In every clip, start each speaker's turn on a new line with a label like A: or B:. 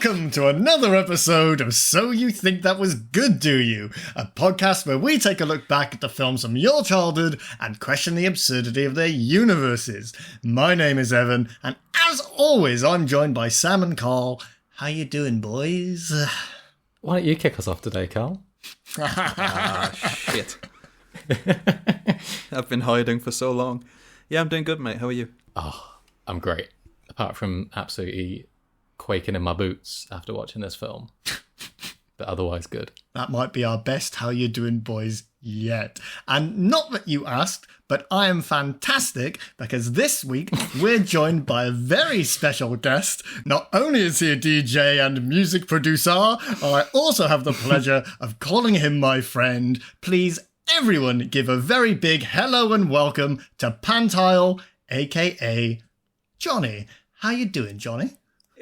A: Welcome to another episode of So You Think That Was Good, Do You? A podcast where we take a look back at the films from your childhood and question the absurdity of their universes. My name is Evan, and as always, I'm joined by Sam and Carl. How you doing, boys?
B: Why don't you kick us off today, Carl?
C: Shit. I've been hiding for so long. Yeah, I'm doing good, mate. How are you?
B: Oh, I'm great. Apart from absolutely quaking in my boots after watching this film. But otherwise good.
A: That might be our best How You Doing, Boys yet. And not that you asked, but I am fantastic because this week we're joined by a very special guest. Not only is he a DJ and music producer, I also have the pleasure of calling him my friend. Please, everyone, give a very big hello and welcome to Pantile, aka Johnny. How you doing, Johnny?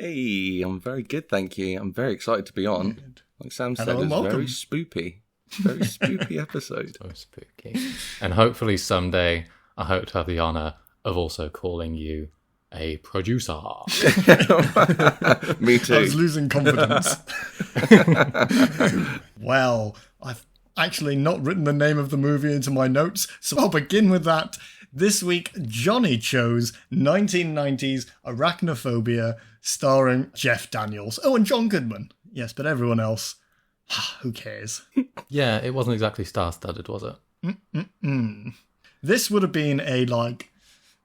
D: Hey, I'm very good, thank you. I'm very excited to be on. Like Sam said, it's very spoopy. Very spoopy episode.
B: So spooky. And hopefully someday I hope to have the honour of also calling you a producer.
D: Me too.
A: I was losing confidence. Well, I've actually not written the name of the movie into my notes, so I'll begin with that. This week, Johnny chose 1990s Arachnophobia, starring Jeff Daniels. Oh, and John Goodman. Yes, but everyone else, who cares?
B: Yeah, it wasn't exactly star-studded, was it?
A: This would have been a, the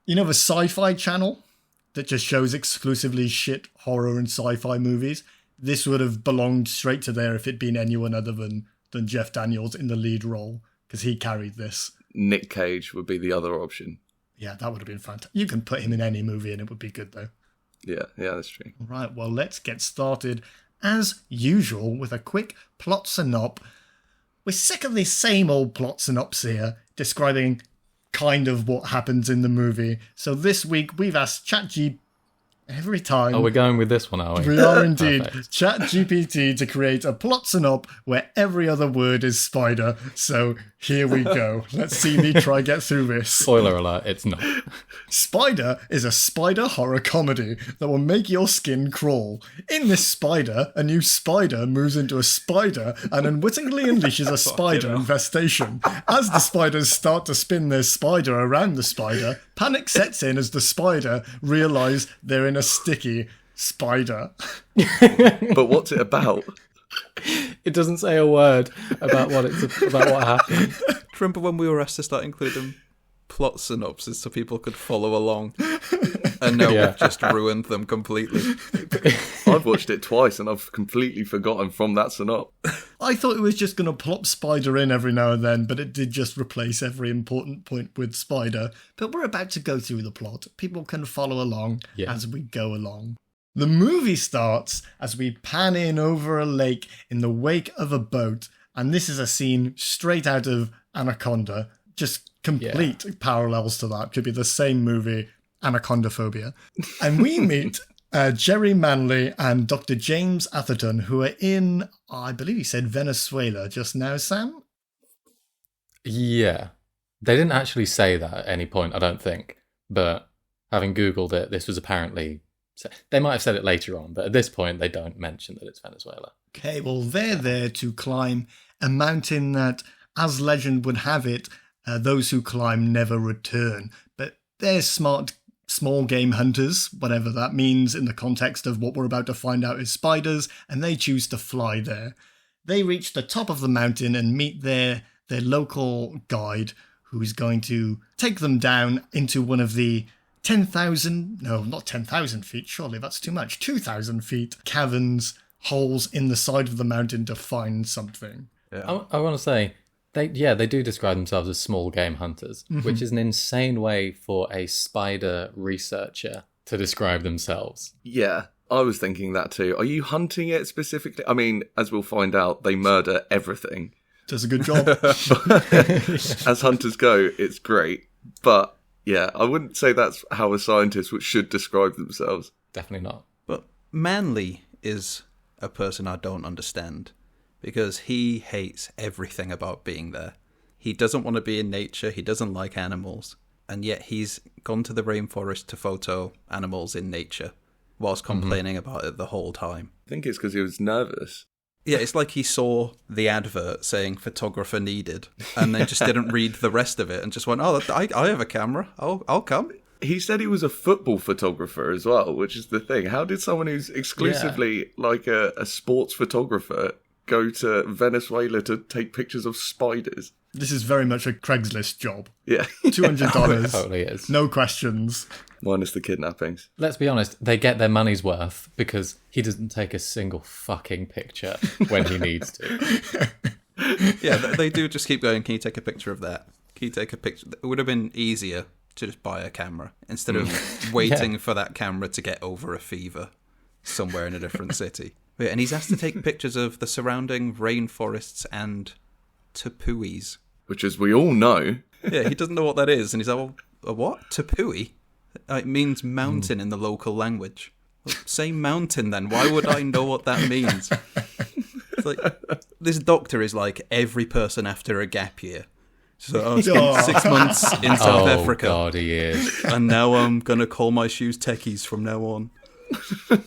A: Sci-Fi Channel that just shows exclusively shit horror and sci-fi movies. This would have belonged straight to there if it'd been anyone other than Jeff Daniels in the lead role, because he carried this.
D: Nick Cage would be the other option.
A: Yeah, that would have been fantastic. You can put him in any movie and it would be good, though.
D: Yeah, that's true.
A: Right, well, let's get started, as usual, with a quick plot synop. We're sick of this same old plot synopsis here, describing kind of what happens in the movie. So this week, we've asked ChatGPT every time.
B: Oh, we're going with this one, are we?
A: We are indeed.
B: Perfect.
A: ChatGPT to create a plot synop where every other word is spider. So here we go. Let's see me try get through this.
B: Spoiler alert, it's not.
A: Spider is a spider horror comedy that will make your skin crawl. In this spider, a new spider moves into a spider and unwittingly unleashes a spider infestation. As the spiders start to spin their spider around the spider, panic sets in as the spider realise they're in a sticky spider.
D: But what's it about?
B: It doesn't say a word about what happened.
C: Remember when we were asked to start including plot synopses so people could follow along? And now we've just ruined them completely.
D: I've watched it twice and I've completely forgotten from that synop.
A: I thought it was just going to plop spider in every now and then, but it did just replace every important point with spider. But we're about to go through the plot. People can follow along as we go along. The movie starts as we pan in over a lake in the wake of a boat, and this is a scene straight out of Anaconda. Just complete parallels to that. Could be the same movie, Anacondophobia. And we meet Jerry Manley and Dr. James Atherton, who are in, I believe he said Venezuela just now, Sam?
B: Yeah. They didn't actually say that at any point, I don't think. But having Googled it, this was apparently... They might have said it later on, but at this point, they don't mention that it's Venezuela. Okay,
A: well, they're there to climb a mountain that, as legend would have it, those who climb never return. But they're smart, small game hunters, whatever that means in the context of what we're about to find out is spiders, and they choose to fly there. They reach the top of the mountain and meet their local guide, who's going to take them down into one of the 10,000, no, not 10,000 feet, surely that's too much, 2,000 feet caverns, holes in the side of the mountain to find something.
B: Yeah. I want to say, they do describe themselves as small game hunters, which is an insane way for a spider researcher to describe themselves.
D: Yeah, I was thinking that too. Are you hunting it specifically? I mean, as we'll find out, they murder everything.
A: Does a good job.
D: As hunters go, it's great, but... yeah, I wouldn't say that's how a scientist should describe themselves.
B: Definitely not.
C: But Manly is a person I don't understand, because he hates everything about being there. He doesn't want to be in nature, he doesn't like animals, and yet he's gone to the rainforest to photo animals in nature. whilst complaining about it the whole time.
D: I think it's because he was nervous.
C: Yeah, it's like he saw the advert saying photographer needed and then just didn't read the rest of it and just went, oh, I have a camera. I'll come.
D: He said he was a football photographer as well, which is the thing. How did someone who's exclusively like a sports photographer go to Venezuela to take pictures of spiders?
A: This is very much a Craigslist job.
D: Yeah.
A: $200.
B: It totally is.
A: No questions.
D: Minus the kidnappings.
B: Let's be honest, they get their money's worth because he doesn't take a single fucking picture when he needs to.
C: Yeah, they do just keep going, can you take a picture of that? Can you take a picture? It would have been easier to just buy a camera instead of waiting for that camera to get over a fever somewhere in a different city. Yeah, and he's asked to take pictures of the surrounding rainforests and tepuis.
D: Which, as we all know...
C: Yeah, he doesn't know what that is. And he's like, well, a what? Tepui? It means mountain in the local language. Well, say mountain then. Why would I know what that means? It's like, this doctor is like every person after a gap year. So I spent 6 months in South Africa.
B: Oh, God, he is.
C: And now I'm going to call my shoes techies from now on.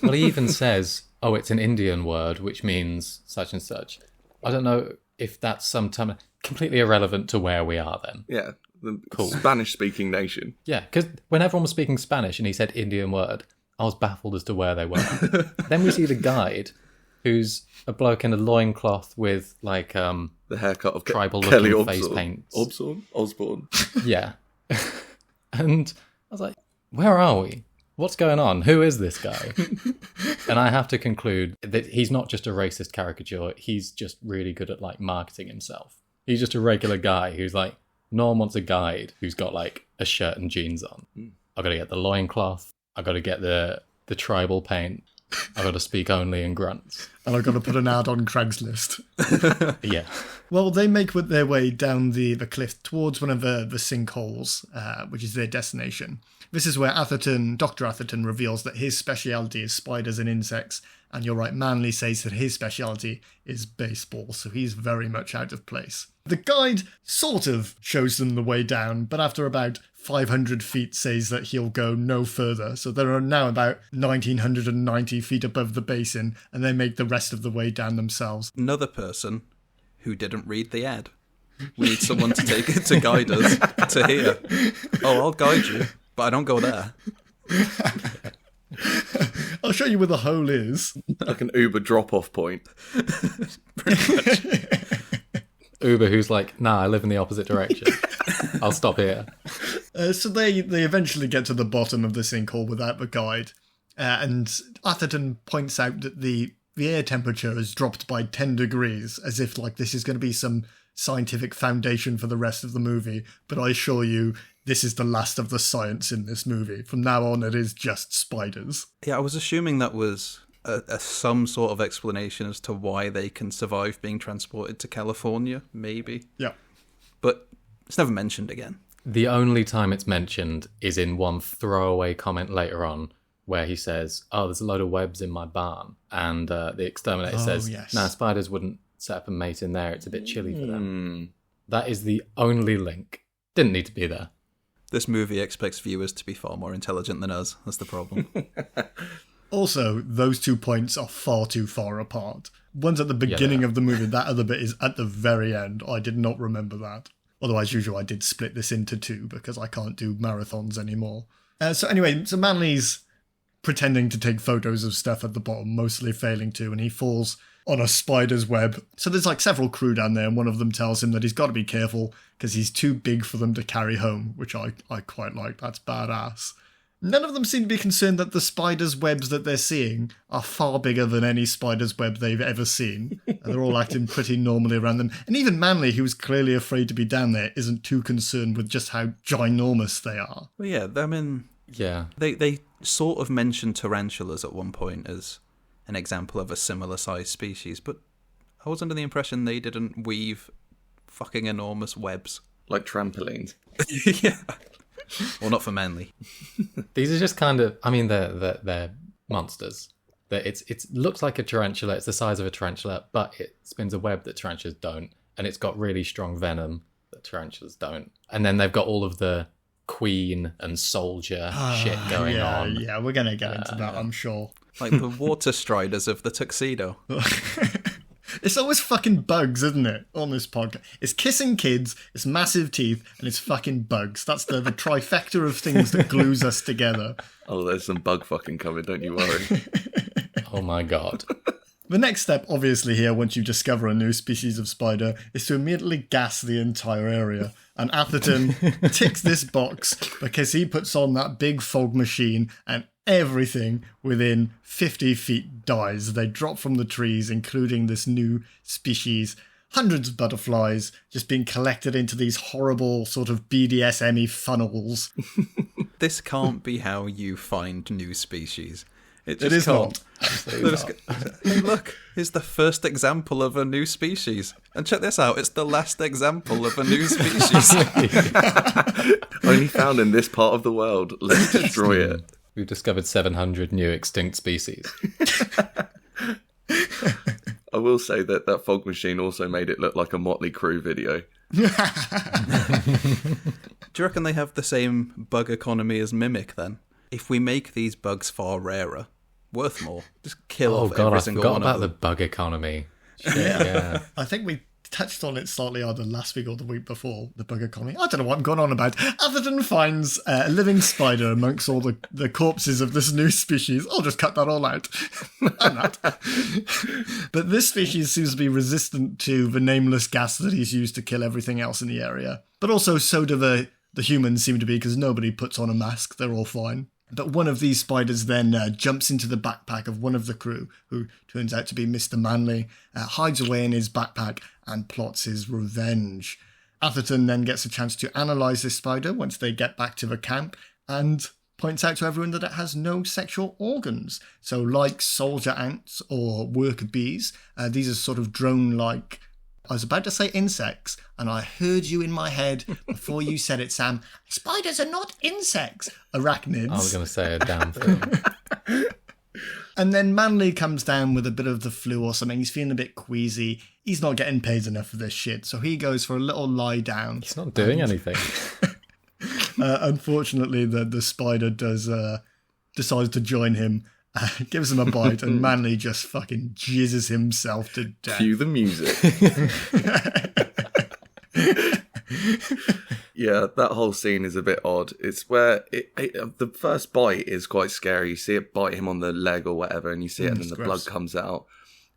B: Well, he even says, oh, it's an Indian word, which means such and such. I don't know if that's some time... Completely irrelevant to where we are then.
D: Yeah, the Spanish-speaking nation.
B: Yeah, because when everyone was speaking Spanish and he said Indian word, I was baffled as to where they were. Then we see the guide, who's a bloke in a loincloth with, like,
D: the haircut of
B: tribal-looking face paint.
D: Osborne.
B: Yeah. And I was like, where are we? What's going on? Who is this guy? And I have to conclude that he's not just a racist caricature, he's just really good at, like, marketing himself. He's just a regular guy who's like, no one wants a guide who's got like a shirt and jeans on. I've got to get the loincloth. I've got to get the tribal paint. I've got to speak only in grunts.
A: And I've got to put an ad on Craigslist.
B: Yeah.
A: Well, they make their way down the cliff towards one of the sinkholes, which is their destination. This is where Dr. Atherton reveals that his speciality is spiders and insects. And you're right, Manley says that his speciality is baseball, so he's very much out of place. The guide sort of shows them the way down, but after about 500 feet says that he'll go no further. So they are now about 1,990 feet above the basin, and they make the rest of the way down themselves.
C: Another person who didn't read the ad. We need someone to take it to guide us to here. Oh, I'll guide you, but I don't go there.
A: I'll show you where the hole is.
D: Like an Uber drop-off point.
C: Pretty much.
B: Uber who's like, nah, I live in the opposite direction. I'll stop here.
A: So they eventually get to the bottom of the sinkhole without the guide. And Atherton points out that the air temperature has dropped by 10 degrees, as if like this is going to be some scientific foundation for the rest of the movie. But I assure you, this is the last of the science in this movie. From now on, it is just spiders.
C: Yeah, I was assuming that was some sort of explanation as to why they can survive being transported to California, maybe.
A: Yeah.
C: But it's never mentioned again.
B: The only time it's mentioned is in one throwaway comment later on, where he says, oh, there's a load of webs in my barn. And the exterminator says,
A: yes.
B: nah, spiders wouldn't set up a mate in there. It's a bit chilly for them. That is the only link. Didn't need to be there.
C: This movie expects viewers to be far more intelligent than us. That's the problem.
A: Also, those 2 points are far too far apart. One's at the beginning of the movie, that other bit is at the very end. I did not remember that. Although, as usual, I did split this into 2 because I can't do marathons anymore. So Manley's pretending to take photos of stuff at the bottom, mostly failing to, and he falls on a spider's web. So there's like several crew down there, and one of them tells him that he's got to be careful because he's too big for them to carry home, which I quite like. That's badass. None of them seem to be concerned that the spider's webs that they're seeing are far bigger than any spider's web they've ever seen. And they're all acting pretty normally around them. And even Manley, who's clearly afraid to be down there, isn't too concerned with just how ginormous they are.
C: Well, yeah, I mean...
B: Yeah.
C: They sort of mentioned tarantulas at one point as an example of a similar sized species, but I was under the impression they didn't weave fucking enormous webs.
D: Like trampolines.
C: Yeah. Well, not for Manley.
B: These are just kind of, I mean, they're monsters. It looks like a tarantula. It's the size of a tarantula, but it spins a web that tarantulas don't. And it's got really strong venom that tarantulas don't. And then they've got all of the queen and soldier shit going on.
A: Yeah, we're going to get into that, I'm sure.
C: Like the water striders of the tuxedo.
A: It's always fucking bugs, isn't it, on this podcast? It's kissing kids, it's massive teeth, and it's fucking bugs. That's the trifecta of things that glues us together.
D: Oh, there's some bug fucking coming, don't you worry.
B: Oh my god.
A: The next step, obviously, here, once you discover a new species of spider, is to immediately gas the entire area. And Atherton ticks this box because he puts on that big fog machine and everything within 50 feet dies. They drop from the trees, including this new species. Hundreds of butterflies just being collected into these horrible sort of BDSM-y funnels.
C: This can't be how you find new species.
A: It is not.
C: Hey, look, here's the first example of a new species. And check this out, it's the last example of a new species.
D: Only found in this part of the world. Let's destroy it.
B: We've discovered 700 new extinct species.
D: I will say that fog machine also made it look like a Motley Crue video.
C: Do you reckon they have the same bug economy as Mimic then? If we make these bugs far rarer, worth more. Just kill off every single one of them.
B: I forgot about the bug economy. Shit, yeah.
A: I think we touched on it slightly either last week or the week before, the bug economy. I don't know what I'm going on about. Atherton finds a living spider amongst all the corpses of this new species. I'll just cut that all out. I'm not. But this species seems to be resistant to the nameless gas that he's used to kill everything else in the area. But also so do the humans seem to be, because nobody puts on a mask. They're all fine. But one of these spiders then jumps into the backpack of one of the crew, who turns out to be Mr. Manley, hides away in his backpack and plots his revenge. Atherton then gets a chance to analyse this spider once they get back to the camp and points out to everyone that it has no sexual organs. So like soldier ants or worker bees, these are sort of drone-like. I was about to say insects, and I heard you in my head before you said it, Sam. Spiders are not insects. Arachnids.
B: I was going to say a damn thing.
A: And then Manley comes down with a bit of the flu or something. He's feeling a bit queasy. He's not getting paid enough for this shit, so he goes for a little lie down.
B: He's not doing anything.
A: Unfortunately, the spider decides to join him. Gives him a bite, and Manley just fucking jizzes himself to death.
D: Cue the music. Yeah, that whole scene is a bit odd. It's where the first bite is quite scary. You see it bite him on the leg or whatever, and you see it, and then the blood comes out.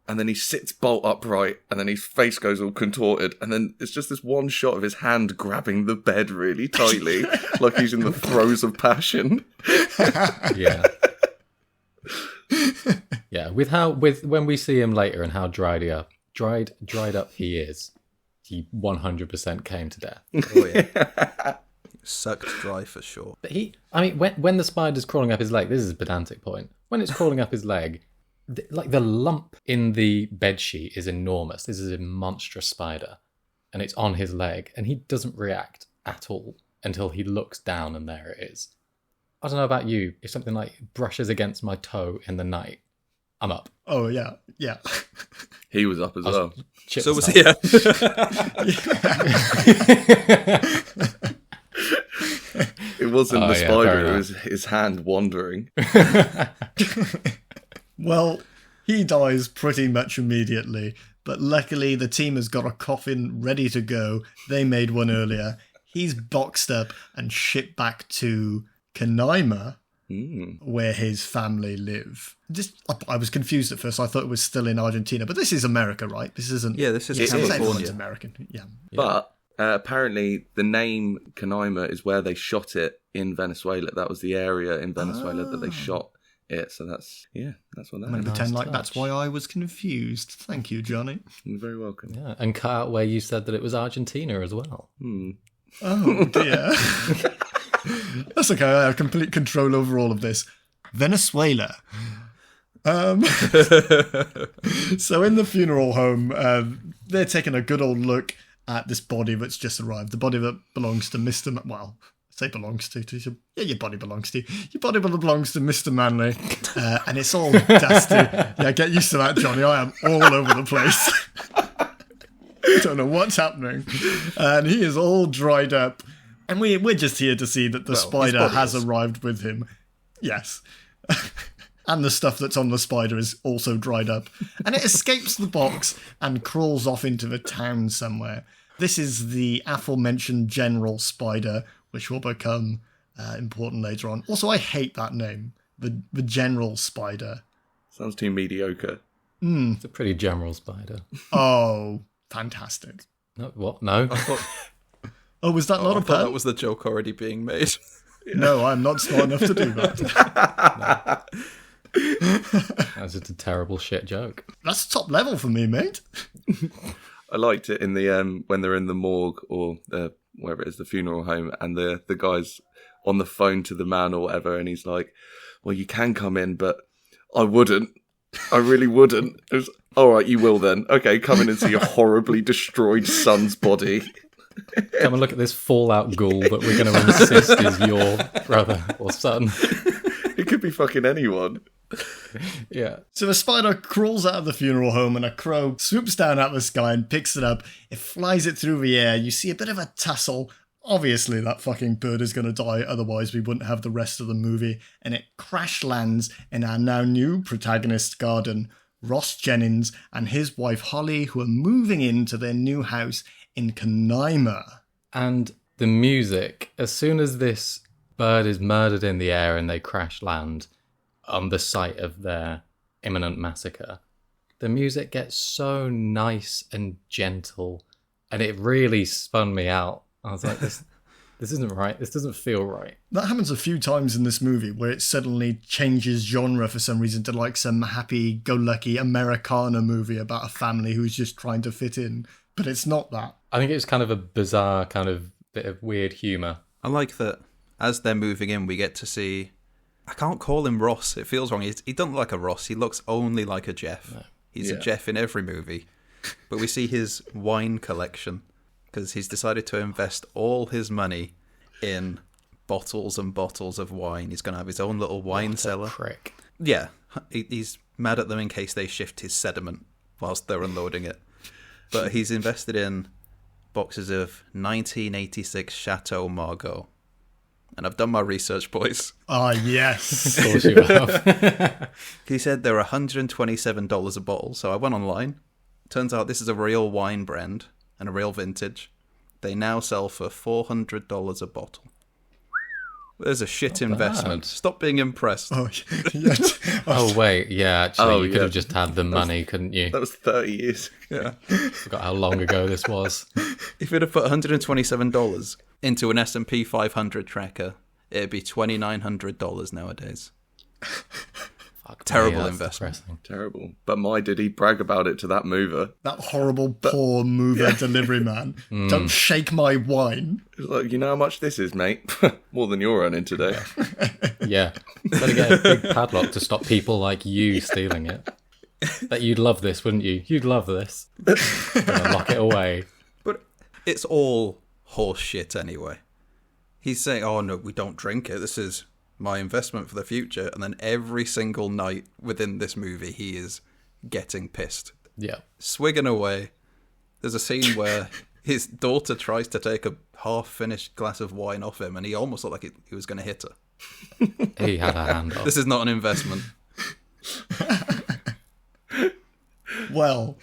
D: And then he sits bolt upright, and then his face goes all contorted, and then it's just this one shot of his hand grabbing the bed really tightly, like he's in the throes of passion.
B: Yeah. Yeah, when we see him later and how dried up he is, he 100% came to death.
C: Oh yeah, sucked dry for sure.
B: But when the spider's crawling up his leg, this is a pedantic point. When it's crawling up his leg, the lump in the bedsheet is enormous. This is a monstrous spider, and it's on his leg, and he doesn't react at all until he looks down, and there it is. I don't know about you. If something like brushes against my toe in the night, I'm up.
A: Oh, yeah. Yeah.
D: He was up as well.
C: So was he.
D: It wasn't the spider, it was his hand wandering.
A: Well, he dies pretty much immediately, but luckily the team has got a coffin ready to go. They made one earlier. He's boxed up and shipped back to Canaima, where his family live. I was confused at first. I thought it was still in Argentina, but this is America, right? This isn't.
C: Yeah, this is California.
A: Everyone's American. Yeah.
D: But apparently, the name Canaima is where they shot it in Venezuela. That was the area in Venezuela that they shot it. So that's what that.
A: I'm going to pretend like that's why I was confused. Thank you, Johnny.
D: You're very welcome.
B: Yeah, and cut out where you said that it was Argentina as well.
A: Oh dear. That's okay. I have complete control over all of this. Venezuela. So in the funeral home, they're taking a good old look at this body that's just arrived. The body that belongs to Mr. Well, I say belongs to. Your body belongs to you. Your body belongs to Mr. Manley. And it's all dusty. Yeah, get used to that, Johnny. I am all over the place. I don't know what's happening. And he is all dried up. And we're just here to see that the spider has arrived with him. Yes. And the stuff that's on the spider is also dried up. And it escapes the box and crawls off into the town somewhere. This is the aforementioned general spider, which will become important later on. Also, I hate that name. The general spider.
D: Sounds too mediocre.
B: It's a pretty general spider.
A: Oh, fantastic.
B: No, what? No?
A: Oh, was that not a pun?
C: That was the joke already being made.
A: No, I'm not smart enough to do that.
B: That's just a terrible shit joke.
A: That's top level for me, mate.
D: I liked it in the when they're in the morgue or wherever it is, the funeral home, and the guy's on the phone to the man or whatever, and he's like, "Well, you can come in, but I wouldn't. I really wouldn't." It was, all right, you will then. Okay, come in and see your horribly destroyed son's body.
B: Come and look at this Fallout ghoul that we're going to insist is your brother or son.
D: It could be fucking anyone.
B: Yeah.
A: So a spider crawls out of the funeral home and a crow swoops down out of the sky and picks it up. It flies it through the air. You see a bit of a tussle. Obviously that fucking bird is going to die, otherwise we wouldn't have the rest of the movie. And it crash lands in our now new protagonist's garden. Ross Jennings and his wife Holly, who are moving into their new house in Canaima.
B: And the music, as soon as this bird is murdered in the air and they crash land on the site of their imminent massacre, the music gets so nice and gentle, and it really spun me out. I was like, this isn't right. This doesn't feel right.
A: That happens a few times in this movie where it suddenly changes genre for some reason to like some happy-go-lucky Americana movie about a family who's just trying to fit in. But it's not that.
B: I think it's kind of a bizarre kind of bit of weird humour.
C: I like that as they're moving in, we get to see... I can't call him Ross. It feels wrong. He doesn't look like a Ross. He looks only like a Jeff. No. He's a Jeff in every movie. But we see his wine collection because he's decided to invest all his money in bottles and bottles of wine. He's going to have his own little wine cellar.
B: Prick.
C: Yeah. He's mad at them in case they shift his sediment whilst they're unloading it. But he's invested in boxes of 1986 Chateau Margaux. And I've done my research, boys.
A: Ah, yes.
B: Of course you have.
C: He said they're $127 a bottle. So I went online. Turns out this is a real wine brand and a real vintage. They now sell for $400 a bottle. There's a shit investment. Stop being impressed.
A: Oh, yeah.
B: Oh, wait. Yeah, actually, you could have just had the money, couldn't you?
D: That was 30 years.
C: Yeah.
B: Forgot how long ago this was.
C: If you'd have put $127 into an S&P 500 tracker, it'd be $2,900 nowadays.
B: Fuck
C: Terrible
B: me,
C: investment.
B: Depressing.
D: Terrible. But my, did he brag about it to that mover.
A: That horrible, poor mover delivery man. Don't shake my wine.
D: It's like, you know how much this is, mate? More than you're earning today.
B: Yeah. Better get a big padlock to stop people like you stealing it. Bet you'd love this, wouldn't you? You'd love this. Gonna lock it away.
C: But it's all horse shit anyway. He's saying, oh no, we don't drink it. This is my investment for the future. And then every single night within this movie, he is getting pissed.
B: Yeah.
C: Swigging away. There's a scene where his daughter tries to take a half-finished glass of wine off him, and he almost looked like he was going to hit her.
B: He had a hand off.
C: This is not an investment.
A: Well,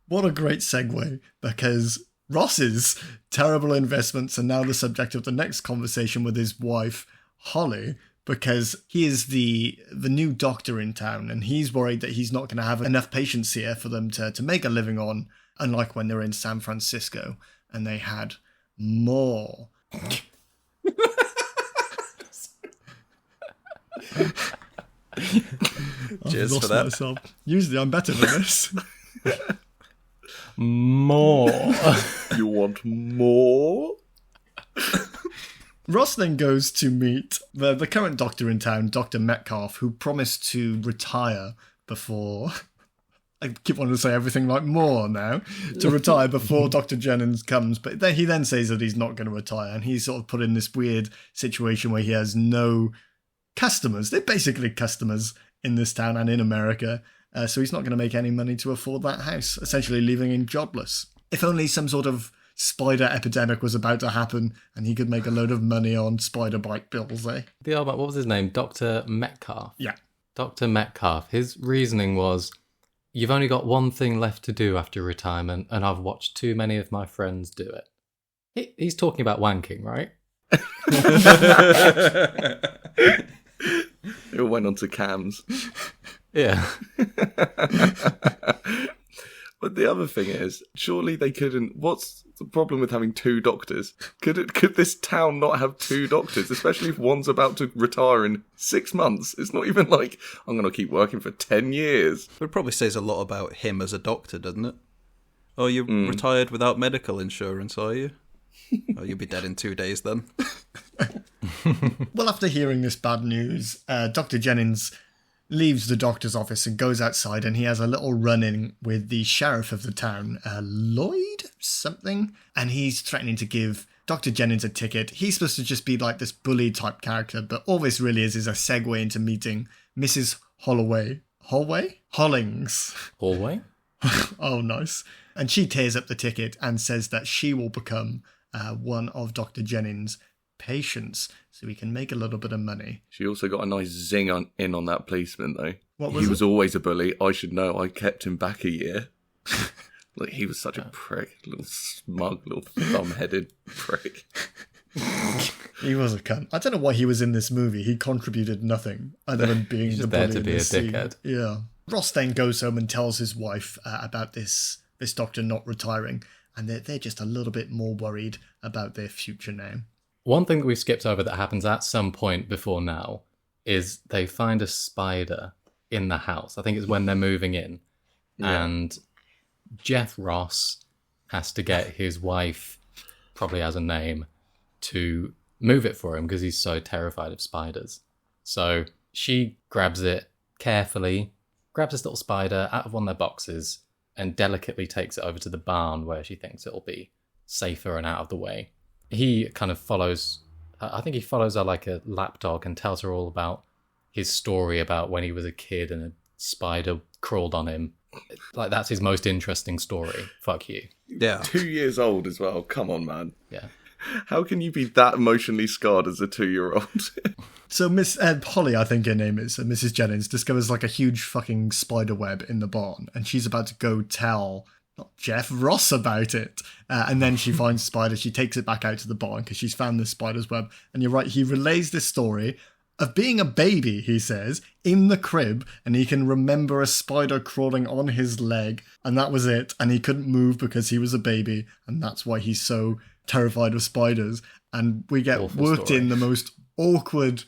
A: what a great segue, because Ross's terrible investments are now the subject of the next conversation with his wife, Holly, because he is the new doctor in town, and he's worried that he's not going to have enough patients here for them to make a living on, unlike when they were in San Francisco, and they had more.
C: Cheers for that.
A: Myself. Usually I'm better than this.
B: More.
D: You want more?
A: Ross then goes to meet the current doctor in town, Dr. Metcalf, who promised to retire before... I keep wanting to say everything like more now. To retire before Dr. Jennings comes. But then he then says that he's not going to retire. And he's sort of put in this weird situation where he has no customers. They're basically customers in this town and in America. So he's not going to make any money to afford that house, essentially leaving him jobless. If only some sort of spider epidemic was about to happen and he could make a load of money on spider bite bills, eh?
B: The old man, what was his name? Dr. Metcalf.
A: Yeah.
B: Dr. Metcalf, his reasoning was, you've only got one thing left to do after retirement, and I've watched too many of my friends do it. He's talking about wanking, right?
D: It all went on to cams.
B: Yeah.
D: But the other thing is, surely they couldn't... What's the problem with having 2 doctors? Could this town not have 2 doctors, especially if one's about to retire in 6 months? It's not even like, I'm going to keep working for 10 years.
C: But it probably says a lot about him as a doctor, doesn't it? Oh, you're retired without medical insurance, are you? Oh, you'll be dead in 2 days then.
A: Well, after hearing this bad news, Dr. Jennings leaves the doctor's office and goes outside, and he has a little run-in with the sheriff of the town, Lloyd something, and he's threatening to give Dr. Jennings a ticket. He's supposed to just be like this bully type character, but all this really is a segue into meeting Mrs. Holloway. Hollings.
B: Hallway?
A: Oh, nice. And she tears up the ticket and says that she will become one of Dr. Jennings' patients, so he can make a little bit of money.
D: She also got a nice zing on that policeman, though.
A: What was
D: He
A: it?
D: was always a bully. I should know. I kept him back a year. Like, he was such a prick. Little smug, little thumb-headed prick.
A: He was a cunt. I don't know why he was in this movie. He contributed nothing other than being
B: He's
A: the
B: just
A: bully
B: there to
A: in
B: be a
A: this scene.
B: dickhead.
A: Yeah. Ross then goes home and tells his wife about this doctor not retiring, and they're just a little bit more worried about their future now.
B: One thing that we've skipped over that happens at some point before now is they find a spider in the house. I think it's when they're moving in. Yeah. And Jeff Ross has to get his wife, probably has a name, to move it for him because he's so terrified of spiders. So she grabs it carefully, grabs this little spider out of one of their boxes, and delicately takes it over to the barn where she thinks it'll be safer and out of the way. He kind of follows, I think he follows her like a lapdog and tells her all about his story about when he was a kid and a spider crawled on him. Like, that's his most interesting story. Fuck you.
C: Yeah.
D: 2 years old as well. Come on, man.
B: Yeah.
D: How can you be that emotionally scarred as a 2-year-old?
A: So Miss Holly, I think her name is, Mrs. Jennings, discovers like a huge fucking spider web in the barn, and she's about to go tell not Jeff Ross about it. And then she finds the spider. She takes it back out to the barn because she's found this spider's web. And you're right, he relays this story of being a baby, he says, in the crib, and he can remember a spider crawling on his leg, and that was it. And he couldn't move because he was a baby, and that's why he's so terrified of spiders. And we get
B: Awful
A: worked
B: story.
A: in the most awkward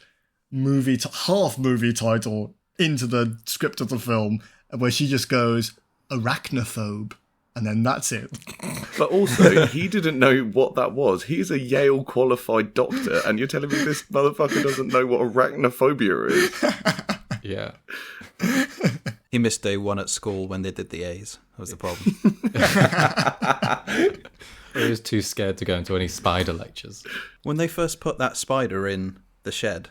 A: half movie title into the script of the film, where she just goes, arachnophobe. And then that's it.
D: But also, he didn't know what that was. He's a Yale qualified doctor, and you're telling me this motherfucker doesn't know what arachnophobia is?
B: Yeah.
C: He missed day 1 at school when they did the A's. That was the problem.
B: He was too scared to go into any spider lectures.
C: When they first put that spider in the shed,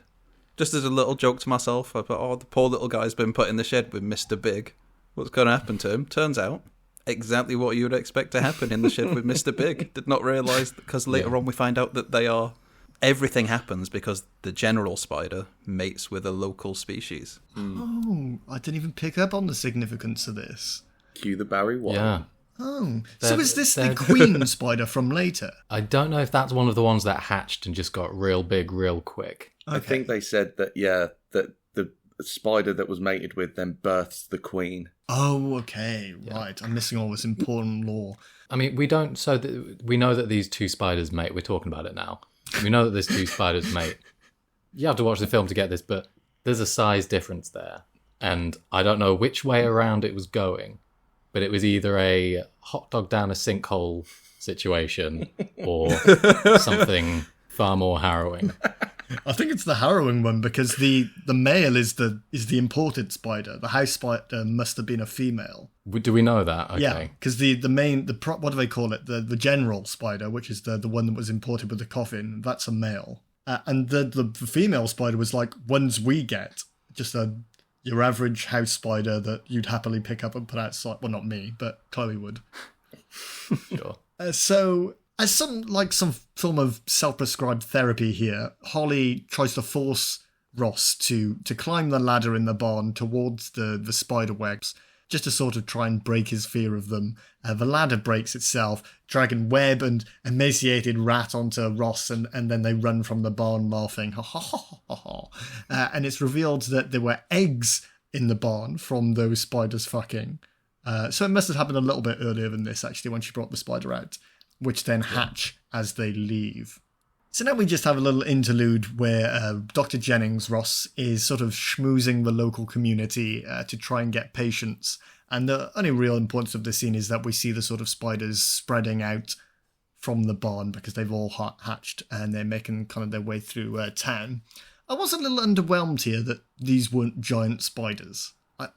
C: just as a little joke to myself, I thought, oh, the poor little guy's been put in the shed with Mr. Big. What's going to happen to him? Turns out, exactly what you would expect to happen in the shed with Mr. Big. Did not realise, because later on we find out that they are... Everything happens because the general spider mates with a local species.
A: Oh, I didn't even pick up on the significance of this.
D: Cue the Barry White.
B: Yeah.
A: Oh, so is this the queen spider from later?
B: I don't know if that's one of the ones that hatched and just got real big real quick.
A: Okay.
D: I think they said that, that the spider that was mated with then births the queen.
A: Oh, okay, right. I'm missing all this important lore.
B: I mean, we don't... So we know that these two spiders mate. We're talking about it now. We know that there's two spiders mate. You have to watch the film to get this, but there's a size difference there. And I don't know which way around it was going, but it was either a hot dog down a sinkhole situation or something far more harrowing.
A: I think it's the harrowing one because the male is the imported spider. The house spider must have been a female.
B: Do we know that? Okay.
A: Yeah, because the what do they call it? The general spider, which is the one that was imported with the coffin, that's a male. And the female spider was like ones we get, just your average house spider that you'd happily pick up and put outside. Well, not me, but Chloe would.
B: Sure.
A: So As some form of self-prescribed therapy here, Holly tries to force Ross to climb the ladder in the barn towards the spider webs, just to sort of try and break his fear of them. The ladder breaks itself, dragging Webb and emaciated Rat onto Ross, and then they run from the barn laughing. Ha ha ha ha ha. And it's revealed that there were eggs in the barn from those spiders fucking. So it must have happened a little bit earlier than this, actually, when she brought the spider out, which then hatch as they leave. So now we just have a little interlude where Dr. Jennings, Ross, is sort of schmoozing the local community to try and get patients. And the only real importance of this scene is that we see the sort of spiders spreading out from the barn because they've all hatched and they're making kind of their way through town. I was a little underwhelmed here that these weren't giant spiders.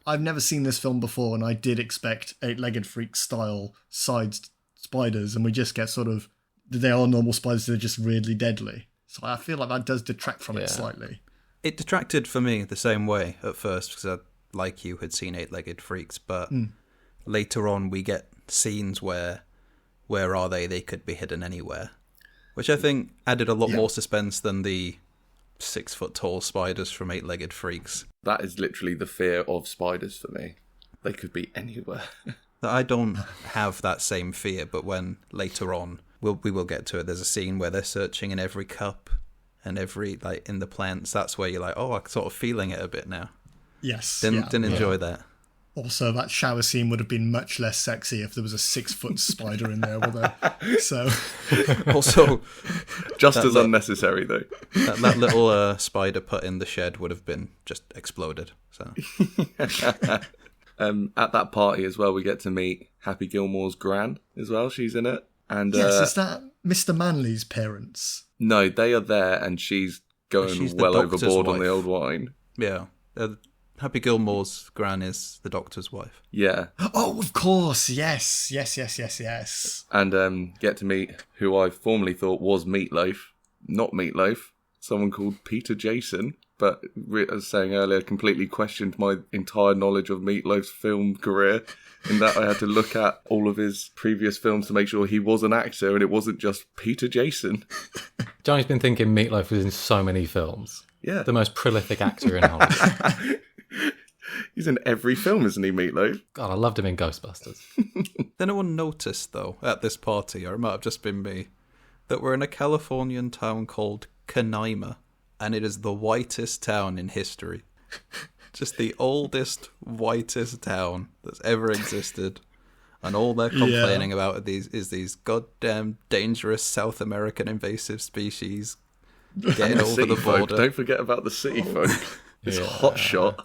A: I've never seen this film before, and I did expect Eight-Legged Freak style sized spiders, and we just get sort of, they are normal spiders, they're just really deadly. So I feel like that does detract from it slightly.
C: It detracted for me the same way at first, because I, like you, had seen Eight-Legged Freaks, but later on we get scenes where are they? They could be hidden anywhere, which I think added a lot more suspense than the 6 foot tall spiders from Eight-Legged Freaks.
D: That is literally the fear of spiders for me. They could be anywhere.
C: I don't have that same fear, but when later on, we will get to it, there's a scene where they're searching in every cup and every, like, in the plants. That's where you're like, oh, I'm sort of feeling it a bit now.
A: Yes.
C: Didn't enjoy that.
A: Also, that shower scene would have been much less sexy if there was a 6 foot spider in there with her. So,
C: also,
D: just as unnecessary though.
C: That little spider put in the shed would have been just exploded. So,
D: at that party as well, we get to meet Happy Gilmore's gran as well. She's in it, and
A: yes, is that Mr. Manley's parents?
D: No, they are there, and she's going well overboard on the old wine.
C: Yeah. Happy Gilmore's gran is the doctor's wife.
D: Yeah.
A: Oh, of course. Yes.
D: And get to meet who I formerly thought was Meatloaf. Not Meatloaf. Someone called Peter Jason. But as I was saying earlier, completely questioned my entire knowledge of Meatloaf's film career. In that I had to look at all of his previous films to make sure he was an actor and it wasn't just Peter Jason.
B: Johnny's been thinking Meatloaf was in so many films.
D: Yeah.
B: The most prolific actor in Hollywood.
D: He's in every film, isn't he, Meatloaf?
B: God, I loved him in Ghostbusters.
C: Did anyone notice, though, at this party, or it might have just been me, that we're in a Californian town called Canaima, and it is the whitest town in history. Just the oldest, whitest town that's ever existed. And all they're complaining about is these goddamn dangerous South American invasive species getting over the border.
D: Don't forget about the city folk. This hotshot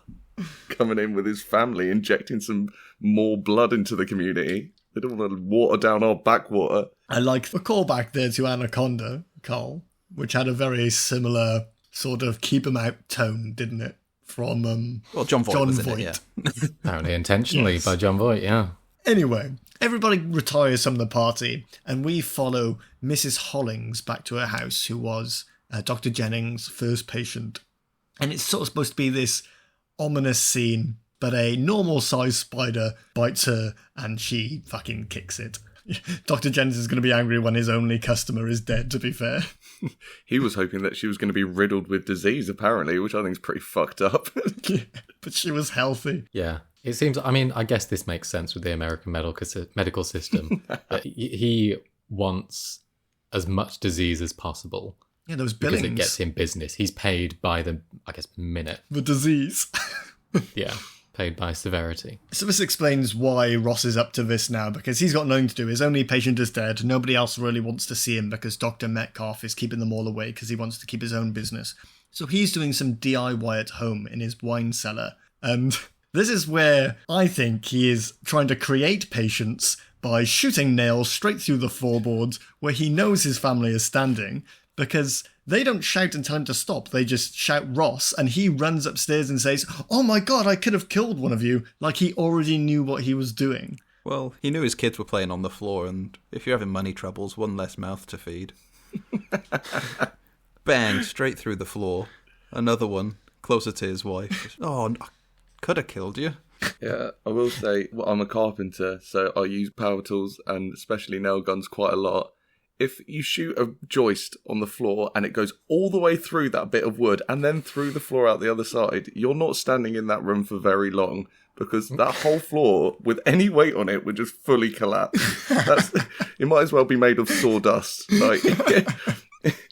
D: coming in with his family, injecting some more blood into the community. They don't want to water down our backwater.
A: I like the callback there to Anaconda, Carl, which had a very similar sort of keep 'em out tone, didn't it? From
C: John Voight was in it, yeah.
B: Apparently intentionally by John Voight, yeah.
A: Anyway, everybody retires from the party, and we follow Mrs. Hollings back to her house, who was Dr. Jennings' first patient. And it's sort of supposed to be this ominous scene, but a normal-sized spider bites her, and she fucking kicks it. Dr. Jennings is going to be angry when his only customer is dead, to be fair.
D: He was hoping that she was going to be riddled with disease, apparently, which I think is pretty fucked up.
A: Yeah, but she was healthy.
B: Yeah. It seems, I mean, I guess this makes sense with the American medical system. That he wants as much disease as possible.
A: Yeah, those billings.
B: Because it gets him business. He's paid by the, I guess, minute.
A: The disease.
B: Yeah, paid by severity.
A: So this explains why Ross is up to this now, because he's got nothing to do. His only patient is dead. Nobody else really wants to see him because Dr. Metcalf is keeping them all away because he wants to keep his own business. So he's doing some DIY at home in his wine cellar. And this is where I think he is trying to create patients by shooting nails straight through the floorboards where he knows his family is standing, because they don't shout and tell him to stop. They just shout Ross, and he runs upstairs and says, "Oh my God, I could have killed one of you," like he already knew what he was doing.
C: Well, he knew his kids were playing on the floor, and if you're having money troubles, one less mouth to feed. Bang, straight through the floor. Another one, closer to his wife. Oh, I could have killed you.
D: Yeah, I will say, I'm a carpenter, so I use power tools and especially nail guns quite a lot. if you shoot a joist on the floor and it goes all the way through that bit of wood and then through the floor out the other side, you're not standing in that room for very long, because that whole floor, with any weight on it, would just fully collapse. It might as well be made of sawdust.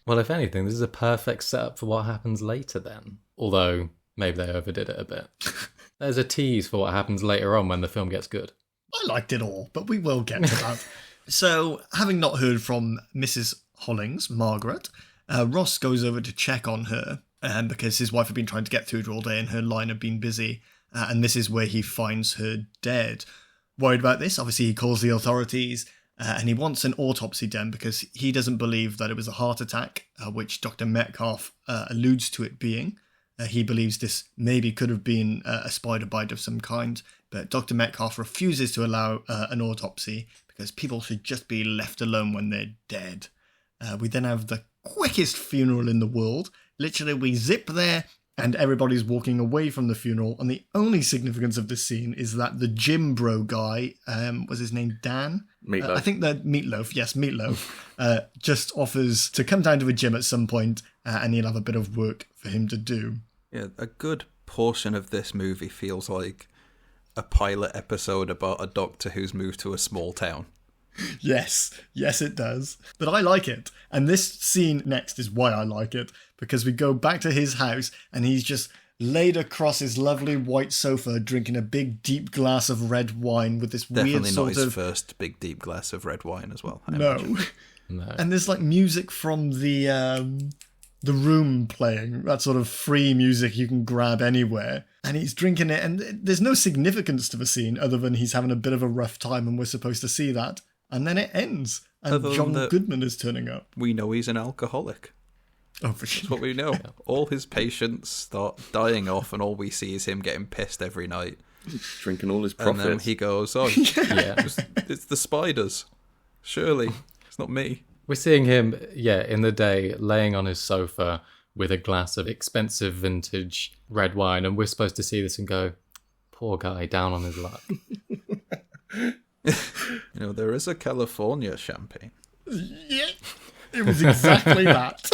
B: Well, if anything, this is a perfect setup for what happens later then. Although, maybe they overdid it a bit. There's a tease for what happens later on when the film gets good.
A: I liked it all, but we will get to that. So, having not heard from Mrs. Hollings, Margaret, Ross goes over to check on her, because his wife had been trying to get through to her all day and her line had been busy. And this is where he finds her dead. Worried about this, obviously he calls the authorities, and he wants an autopsy done because he doesn't believe that it was a heart attack, which Dr. Metcalf alludes to it being. He believes this maybe could have been a spider bite of some kind, but Dr. Metcalf refuses to allow an autopsy because people should just be left alone when they're dead. We then have the quickest funeral in the world. Literally, we zip there, and everybody's walking away from the funeral, and the only significance of this scene is that the gym bro guy, was his name Dan?
D: Meatloaf.
A: I think that Meatloaf, yes, Meatloaf, just offers to come down to a gym at some point, and he'll have a bit of work for him to do.
C: Yeah, a good portion of this movie feels like a pilot episode about a doctor who's moved to a small town.
A: Yes, it does. But I like it. And this scene next is why I like it, because we go back to his house and he's just laid across his lovely white sofa drinking a big deep glass of red wine with this
C: Definitely
A: weird
C: not
A: sort
C: his
A: of...
C: first big deep glass of red wine as well. I
A: No.
C: imagine.
B: No.
A: And there's like music from the room playing, that sort of free music you can grab anywhere. And he's drinking it, and there's no significance to the scene other than he's having a bit of a rough time and we're supposed to see that. And then it ends, and
C: Other than
A: John
C: that,
A: Goodman is turning up.
C: We know he's an alcoholic.
A: Oh, for sure.
C: That's what we know. All his patients start dying off, and all we see is him getting pissed every night.
D: Drinking all his profits.
C: And then he goes, oh,
B: Yeah.
C: it's the spiders. Surely, it's not me.
B: We're seeing him, in the day, laying on his sofa with a glass of expensive vintage red wine, and we're supposed to see this and go, poor guy, down on his luck.
C: There is a California champagne.
A: Yeah, it was exactly that.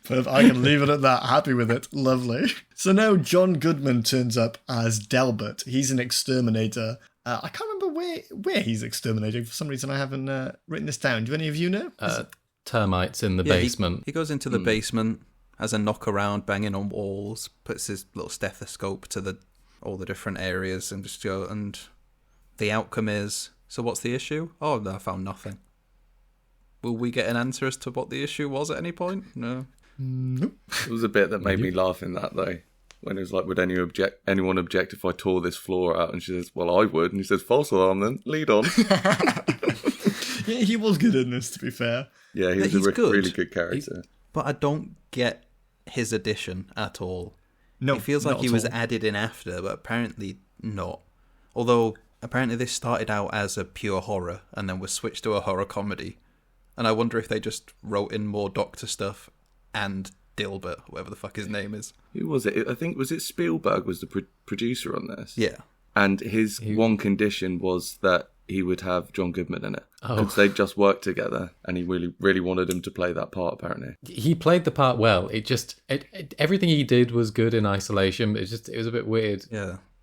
A: But I can leave it at that. Happy with it. Lovely. So now John Goodman turns up as Delbert. He's an exterminator. I can't remember where he's exterminating. For some reason, I haven't written this down. Do any of you know?
B: Termites in the basement.
C: He goes into the basement, has a knock around, banging on walls, puts his little stethoscope to all the different areas, and just go. And the outcome is, so what's the issue? Oh, no, I found nothing. Will we get an answer as to what the issue was at any point? No.
A: Nope.
D: It was a bit that made me laugh in that, though. When it was like, would anyone object if I tore this floor out? And she says, well, I would. And he says, false alarm then, lead on.
A: Yeah, he was good in this, to be fair.
D: Yeah, he was a really good character.
C: But I don't get his addition at all.
A: No,
C: it feels like he was added in after, but apparently not. Although, apparently this started out as a pure horror, and then was switched to a horror comedy. And I wonder if they just wrote in more Doctor stuff and Dilbert, whatever the fuck his name is.
D: Who was it? I think, was it Spielberg was the producer on this?
C: Yeah.
D: And his one condition was that he would have John Goodman in it.
B: Oh.
D: Because they'd just worked together, and he really, really wanted him to play that part, apparently.
B: He played the part well. Everything he did was good in isolation, but it was a bit weird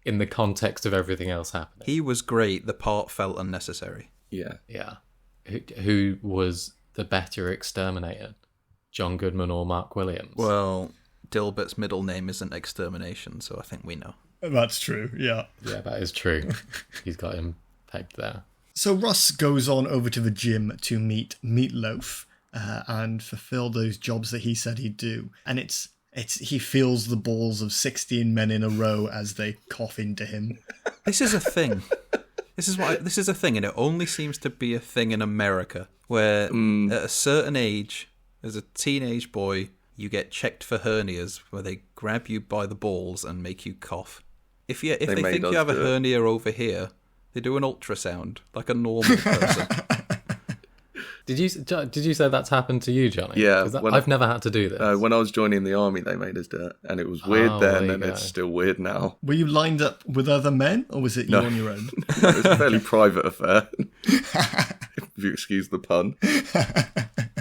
B: in the context of everything else happening.
C: He was great. The part felt unnecessary.
D: Yeah.
B: Yeah. Who was the better exterminator? John Goodman or Mark Williams?
C: Well, Dilbert's middle name isn't Extermination, so I think we know.
A: That's true, yeah.
B: Yeah, that is true. He's got him pegged there.
A: So Russ goes on over to the gym to meet Meatloaf and fulfill those jobs that he said he'd do. And he feels the balls of 16 men in a row as they cough into him.
C: This is a thing. This is a thing, and it only seems to be a thing in America, where at a certain age, as a teenage boy, you get checked for hernias, where they grab you by the balls and make you cough. If they think you have a hernia over here, they do an ultrasound like a normal person.
B: Did you say that's happened to you, Johnny?
D: Yeah.
B: I've never had to do this.
D: When I was joining the army, they made us do it. And it was weird then, and it's still weird now.
A: Were you lined up with other men, or was it you on your own?
D: No, it was a fairly private affair. if you excuse the pun.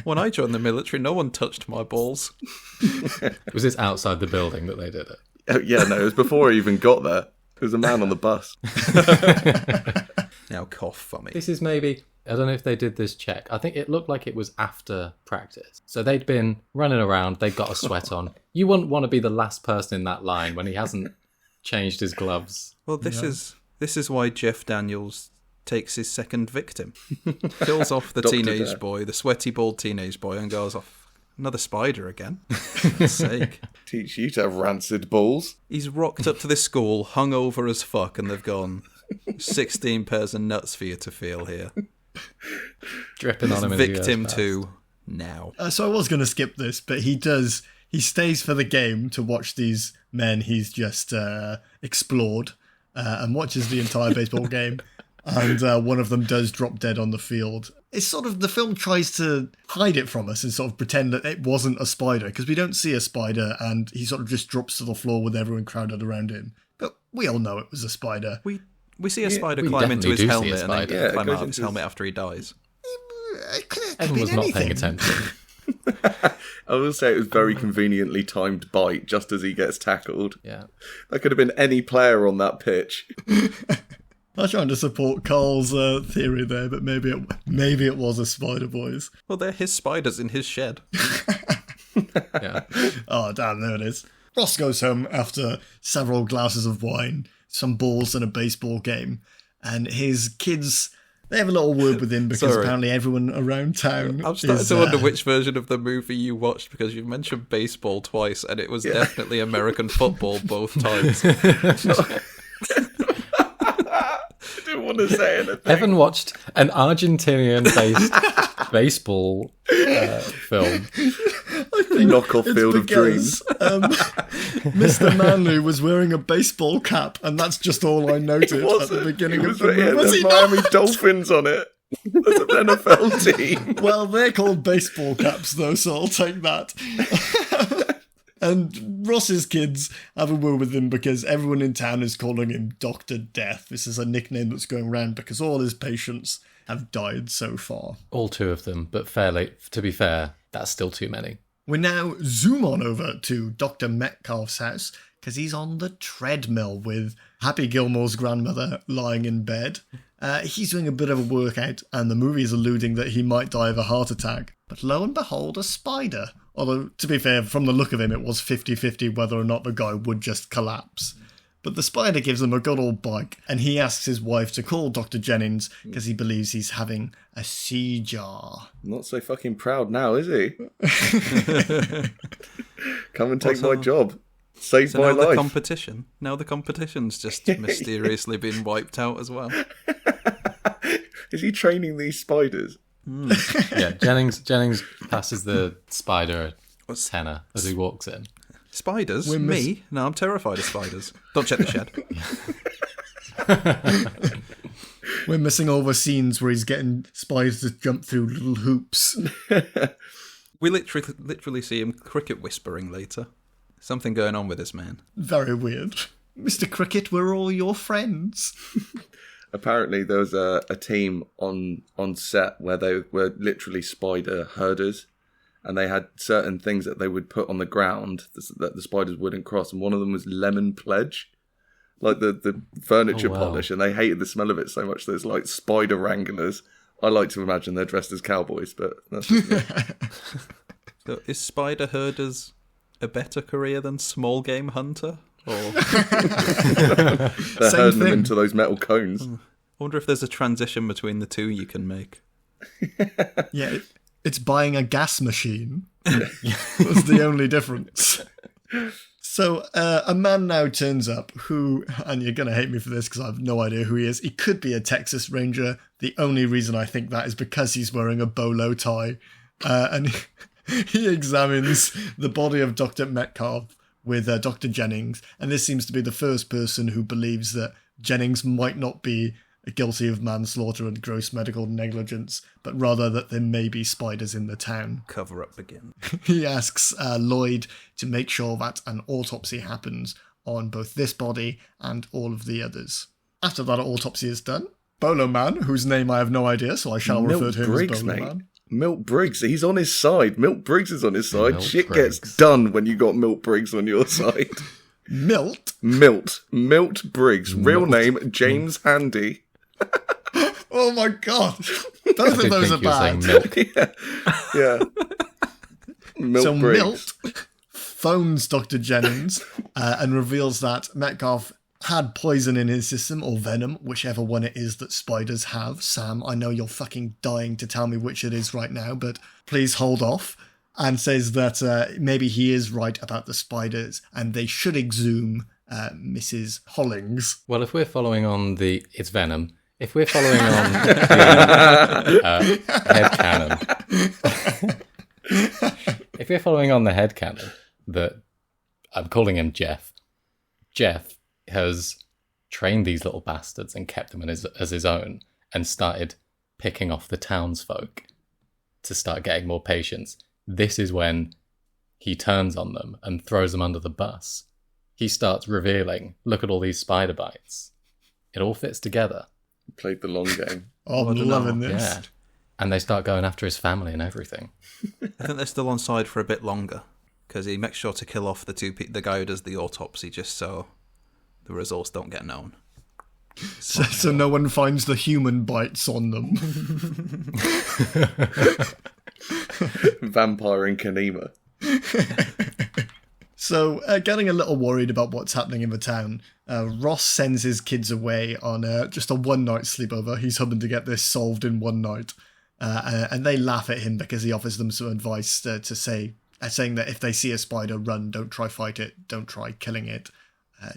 C: When I joined the military, no one touched my balls.
B: Was this outside the building that they did it?
D: Oh, yeah, no, it was before I even got there. There was a man on the bus.
C: Now cough for me.
B: This is maybe, I don't know if they did this check. I think it looked like it was after practice. So they'd been running around, they'd got a sweat on. You wouldn't want to be the last person in that line when he hasn't changed his gloves.
C: Well, this is why Jeff Daniels takes his second victim. Kills off the teenage boy, the sweaty, bald teenage boy, and goes off. Another spider again. For God's sake.
D: Teach you to have rancid balls.
C: He's rocked up to this school, hungover as fuck, and they've gone, 16 pairs of nuts for you to feel here.
B: Dripping on him in
C: Victim 2 now.
A: So I was going to skip this, but he stays for the game to watch these men he's just explored and watches the entire baseball game. And one of them does drop dead on the field. It's sort of, the film tries to hide it from us and sort of pretend that it wasn't a spider, because we don't see a spider and he sort of just drops to the floor with everyone crowded around him. But we all know it was a spider.
C: We see a spider climb into his helmet and then climb out of his helmet after he dies.
B: Everyone was not paying attention.
D: I will say it was very conveniently timed bite just as he gets tackled.
B: Yeah.
D: That could have been any player on that pitch.
A: I'm trying to support Carl's theory there, but maybe it was a spider, boys.
C: Well, they're his spiders in his shed.
B: Yeah.
A: Oh, damn, there it is. Ross goes home after several glasses of wine, some balls and a baseball game, and his kids, they have a little word with him because apparently everyone around town
C: I'm starting to wonder which version of the movie you watched, because you mentioned baseball twice, and it was definitely American football both times.
D: I didn't want to say anything.
B: Evan watched an Argentinian-based baseball film.
D: Knockoff Field of Dreams.
A: Mr. Manley was wearing a baseball cap, and that's just all I noted at the beginning of the movie.
D: Was he Miami Dolphins on it? That's an NFL team.
A: Well, they're called baseball caps, though, so I'll take that. And Ross's kids have a word with him because everyone in town is calling him Dr. Death. This is a nickname that's going around because all his patients have died so far.
B: All two of them, but to be fair, that's still too many.
A: We now zoom on over to Dr. Metcalf's house because he's on the treadmill with Happy Gilmore's grandmother lying in bed. He's doing a bit of a workout, and the movie is alluding that he might die of a heart attack. But lo and behold, a spider. Although, to be fair, from the look of him, it was 50-50 whether or not the guy would just collapse. But the spider gives him a good old bite, and he asks his wife to call Dr. Jennings because he believes he's having a seizure.
D: Not so fucking proud now, is he? Come and take my job. Save my life.
C: Now the competition's just mysteriously been wiped out as well.
D: Is he training these spiders?
B: Yeah, Jennings passes the spider a tenner as he walks in.
C: Spiders? Me? No, I'm terrified of spiders. Don't check the shed.
A: We're missing all the scenes where he's getting spiders to jump through little hoops.
C: We literally see him cricket whispering later. Something going on with this man.
A: Very weird. Mr. Cricket, we're all your friends.
D: Apparently there was a team on set where they were literally spider herders, and they had certain things that they would put on the ground that the spiders wouldn't cross, and one of them was lemon pledge, like the furniture polish, and they hated the smell of it so much that it's like spider wranglers. I like to imagine they're dressed as cowboys, but that's just me.
C: So is spider herders a better career than small game hunter? Or
D: they're herding them into those metal cones.
C: I wonder if there's a transition between the two you can make.
A: Yeah, it's buying a gas machine. That's the only difference. So a man now turns up who, and you're going to hate me for this because I have no idea who he is. He could be a Texas Ranger. The only reason I think that is because he's wearing a bolo tie. And he examines the body of Dr. Metcalf with Dr. Jennings, and this seems to be the first person who believes that Jennings might not be guilty of manslaughter and gross medical negligence, but rather that there may be spiders in the town.
C: Cover up again.
A: He asks Lloyd to make sure that an autopsy happens on both this body and all of the others. After that autopsy is done, Bolo Man, whose name I have no idea, so I shall refer to him
D: Briggs,
A: as Bolo
D: mate.
A: Man.
D: Milt Briggs, he's on his side. Milt Briggs is on his side.
B: Milt
D: Shit
B: Briggs.
D: gets done when you got Milt Briggs on your side.
A: Milt?
D: Milt Briggs. Real name, James Handy.
A: Oh my god. Both of those are bad.
B: Milk.
D: Yeah. Milt
A: So
D: Briggs.
A: Milt phones Dr. Jennings and reveals that Metcalf had poison in his system, or venom, whichever one it is that spiders have. Sam, I know you're fucking dying to tell me which it is right now, but please hold off. And says that maybe he is right about the spiders and they should exhume Mrs. Hollings.
B: Well, if we're following on it's venom. If we're following on the headcanon, if we're following on the headcanon that I'm calling him Jeff has trained these little bastards and kept them as his own and started picking off the townsfolk to start getting more patients. This is when he turns on them and throws them under the bus. He starts revealing, look at all these spider bites. It all fits together.
D: Played the long game.
A: Oh, I'm loving this.
B: Yeah. And they start going after his family and everything.
C: I think they're still on side for a bit longer because he makes sure to kill off the guy who does the autopsy just so the results don't get known.
A: So no one finds the human bites on them.
D: Vampire in Kanema.
A: So, getting a little worried about what's happening in the town, Ross sends his kids away on just a one-night sleepover. He's hoping to get this solved in one night. And they laugh at him because he offers them some advice saying that if they see a spider, run, don't try fight it, don't try killing it,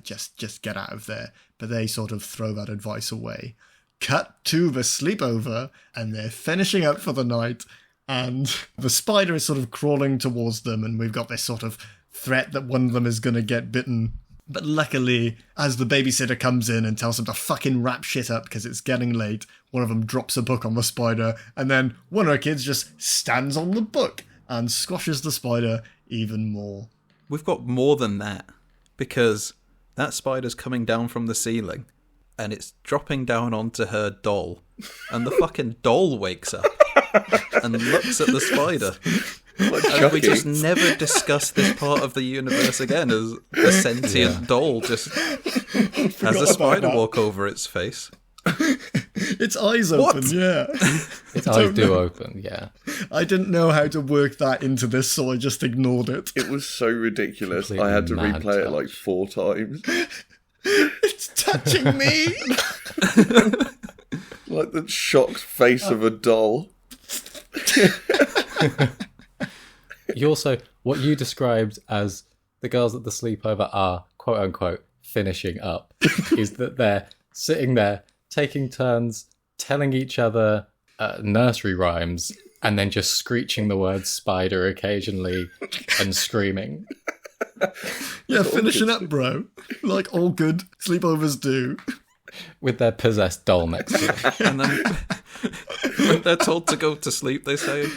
A: just get out of there. But they sort of throw that advice away. Cut to the sleepover, and they're finishing up for the night, and the spider is sort of crawling towards them, and we've got this sort of threat that one of them is going to get bitten. But luckily, as the babysitter comes in and tells them to fucking wrap shit up because it's getting late, one of them drops a book on the spider, and then one of our kids just stands on the book and squashes the spider even more.
C: We've got more than that, because that spider's coming down from the ceiling, and it's dropping down onto her doll, and the fucking doll wakes up and looks at the spider. And we just never discuss this part of the universe again, as a sentient doll just has a spider walk over its face.
A: Its eyes open, yeah.
B: Its eyes do open, yeah.
A: I didn't know how to work that into this, so I just ignored it.
D: It was so ridiculous.
B: Completely
D: I had to
B: mad
D: replay it
B: touch.
D: like 4 times.
A: It's touching me!
D: Like the shocked face of a doll.
B: You also, what you described as the girls at the sleepover are, quote unquote, finishing up, is that they're sitting there, taking turns, telling each other nursery rhymes, and then just screeching the word spider occasionally and screaming.
A: Yeah, finishing up, bro. Like all good sleepovers do.
B: With their possessed doll next to them.
C: And then when they're told to go to sleep, they say,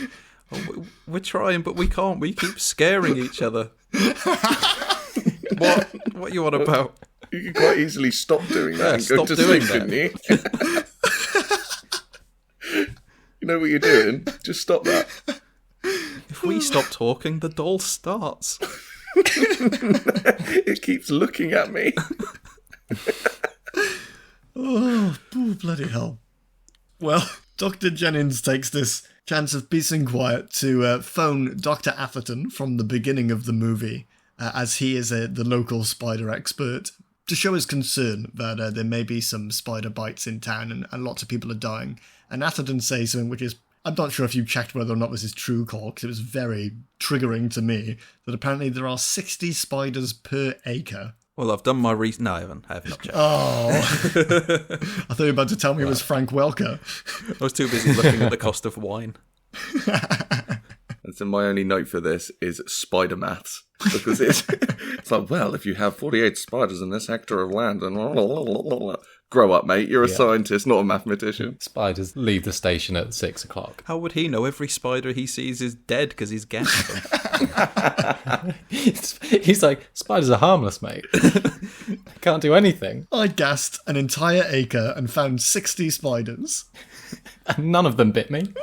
C: oh, we're trying, but we can't. We keep scaring each other. What you on about?
D: You could quite easily stop doing that and go
C: stop
D: to
C: doing
D: sleep,
C: that.
D: couldn't you? You know what you're doing? Just stop that.
C: If we stop talking, the doll starts.
D: It keeps looking at me.
A: Oh, bloody hell. Well, Dr. Jennings takes this chance of peace and quiet to phone Dr. Atherton from the beginning of the movie, as he is the local spider expert, to show his concern that there may be some spider bites in town and lots of people are dying. And Atherton says something which is, I'm not sure if you checked whether or not this is true, Cole, because it was very triggering to me, that apparently there are 60 spiders per acre.
C: Well, I've done my research. No, I haven't. I have not checked.
A: Oh, I thought you were about to tell me it was Frank Welker.
C: I was too busy looking at the cost of wine.
D: And so my only note for this is spider maths. Because it's like, well, if you have 48 spiders in this hectare of land, and grow up, mate. You're a scientist, not a mathematician.
B: Spiders leave the station at 6 o'clock.
C: How would he know every spider he sees is dead because he's gassed them?
B: He's like, spiders are harmless, mate. Can't do anything.
A: I gassed an entire acre and found 60 spiders.
B: And none of them bit me.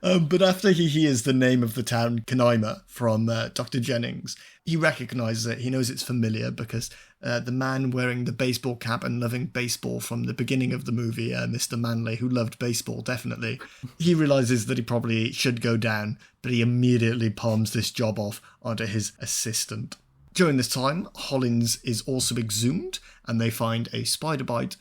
A: But after he hears the name of the town, Canaima, from Dr. Jennings, he recognises it. He knows it's familiar because the man wearing the baseball cap and loving baseball from the beginning of the movie, Mr. Manley, who loved baseball, definitely, he realises that he probably should go down, but he immediately palms this job off onto his assistant. During this time, Hollins is also exhumed, and they find a spider bite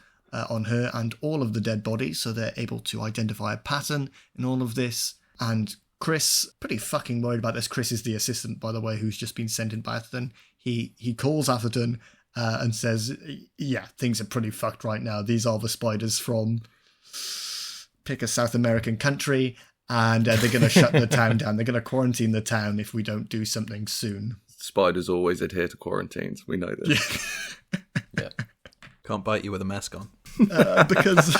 A: on her and all of the dead bodies, so they're able to identify a pattern in all of this. And Chris, pretty fucking worried about this. Chris is the assistant, by the way, who's just been sent in by Atherton. He calls Atherton and says, yeah, things are pretty fucked right now. These are the spiders from, pick a South American country, and they're going to shut the town down. They're going to quarantine the town if we don't do something soon.
D: Spiders always adhere to quarantines. We know this.
C: Yeah. Can't bite you with a mask on.
A: Because...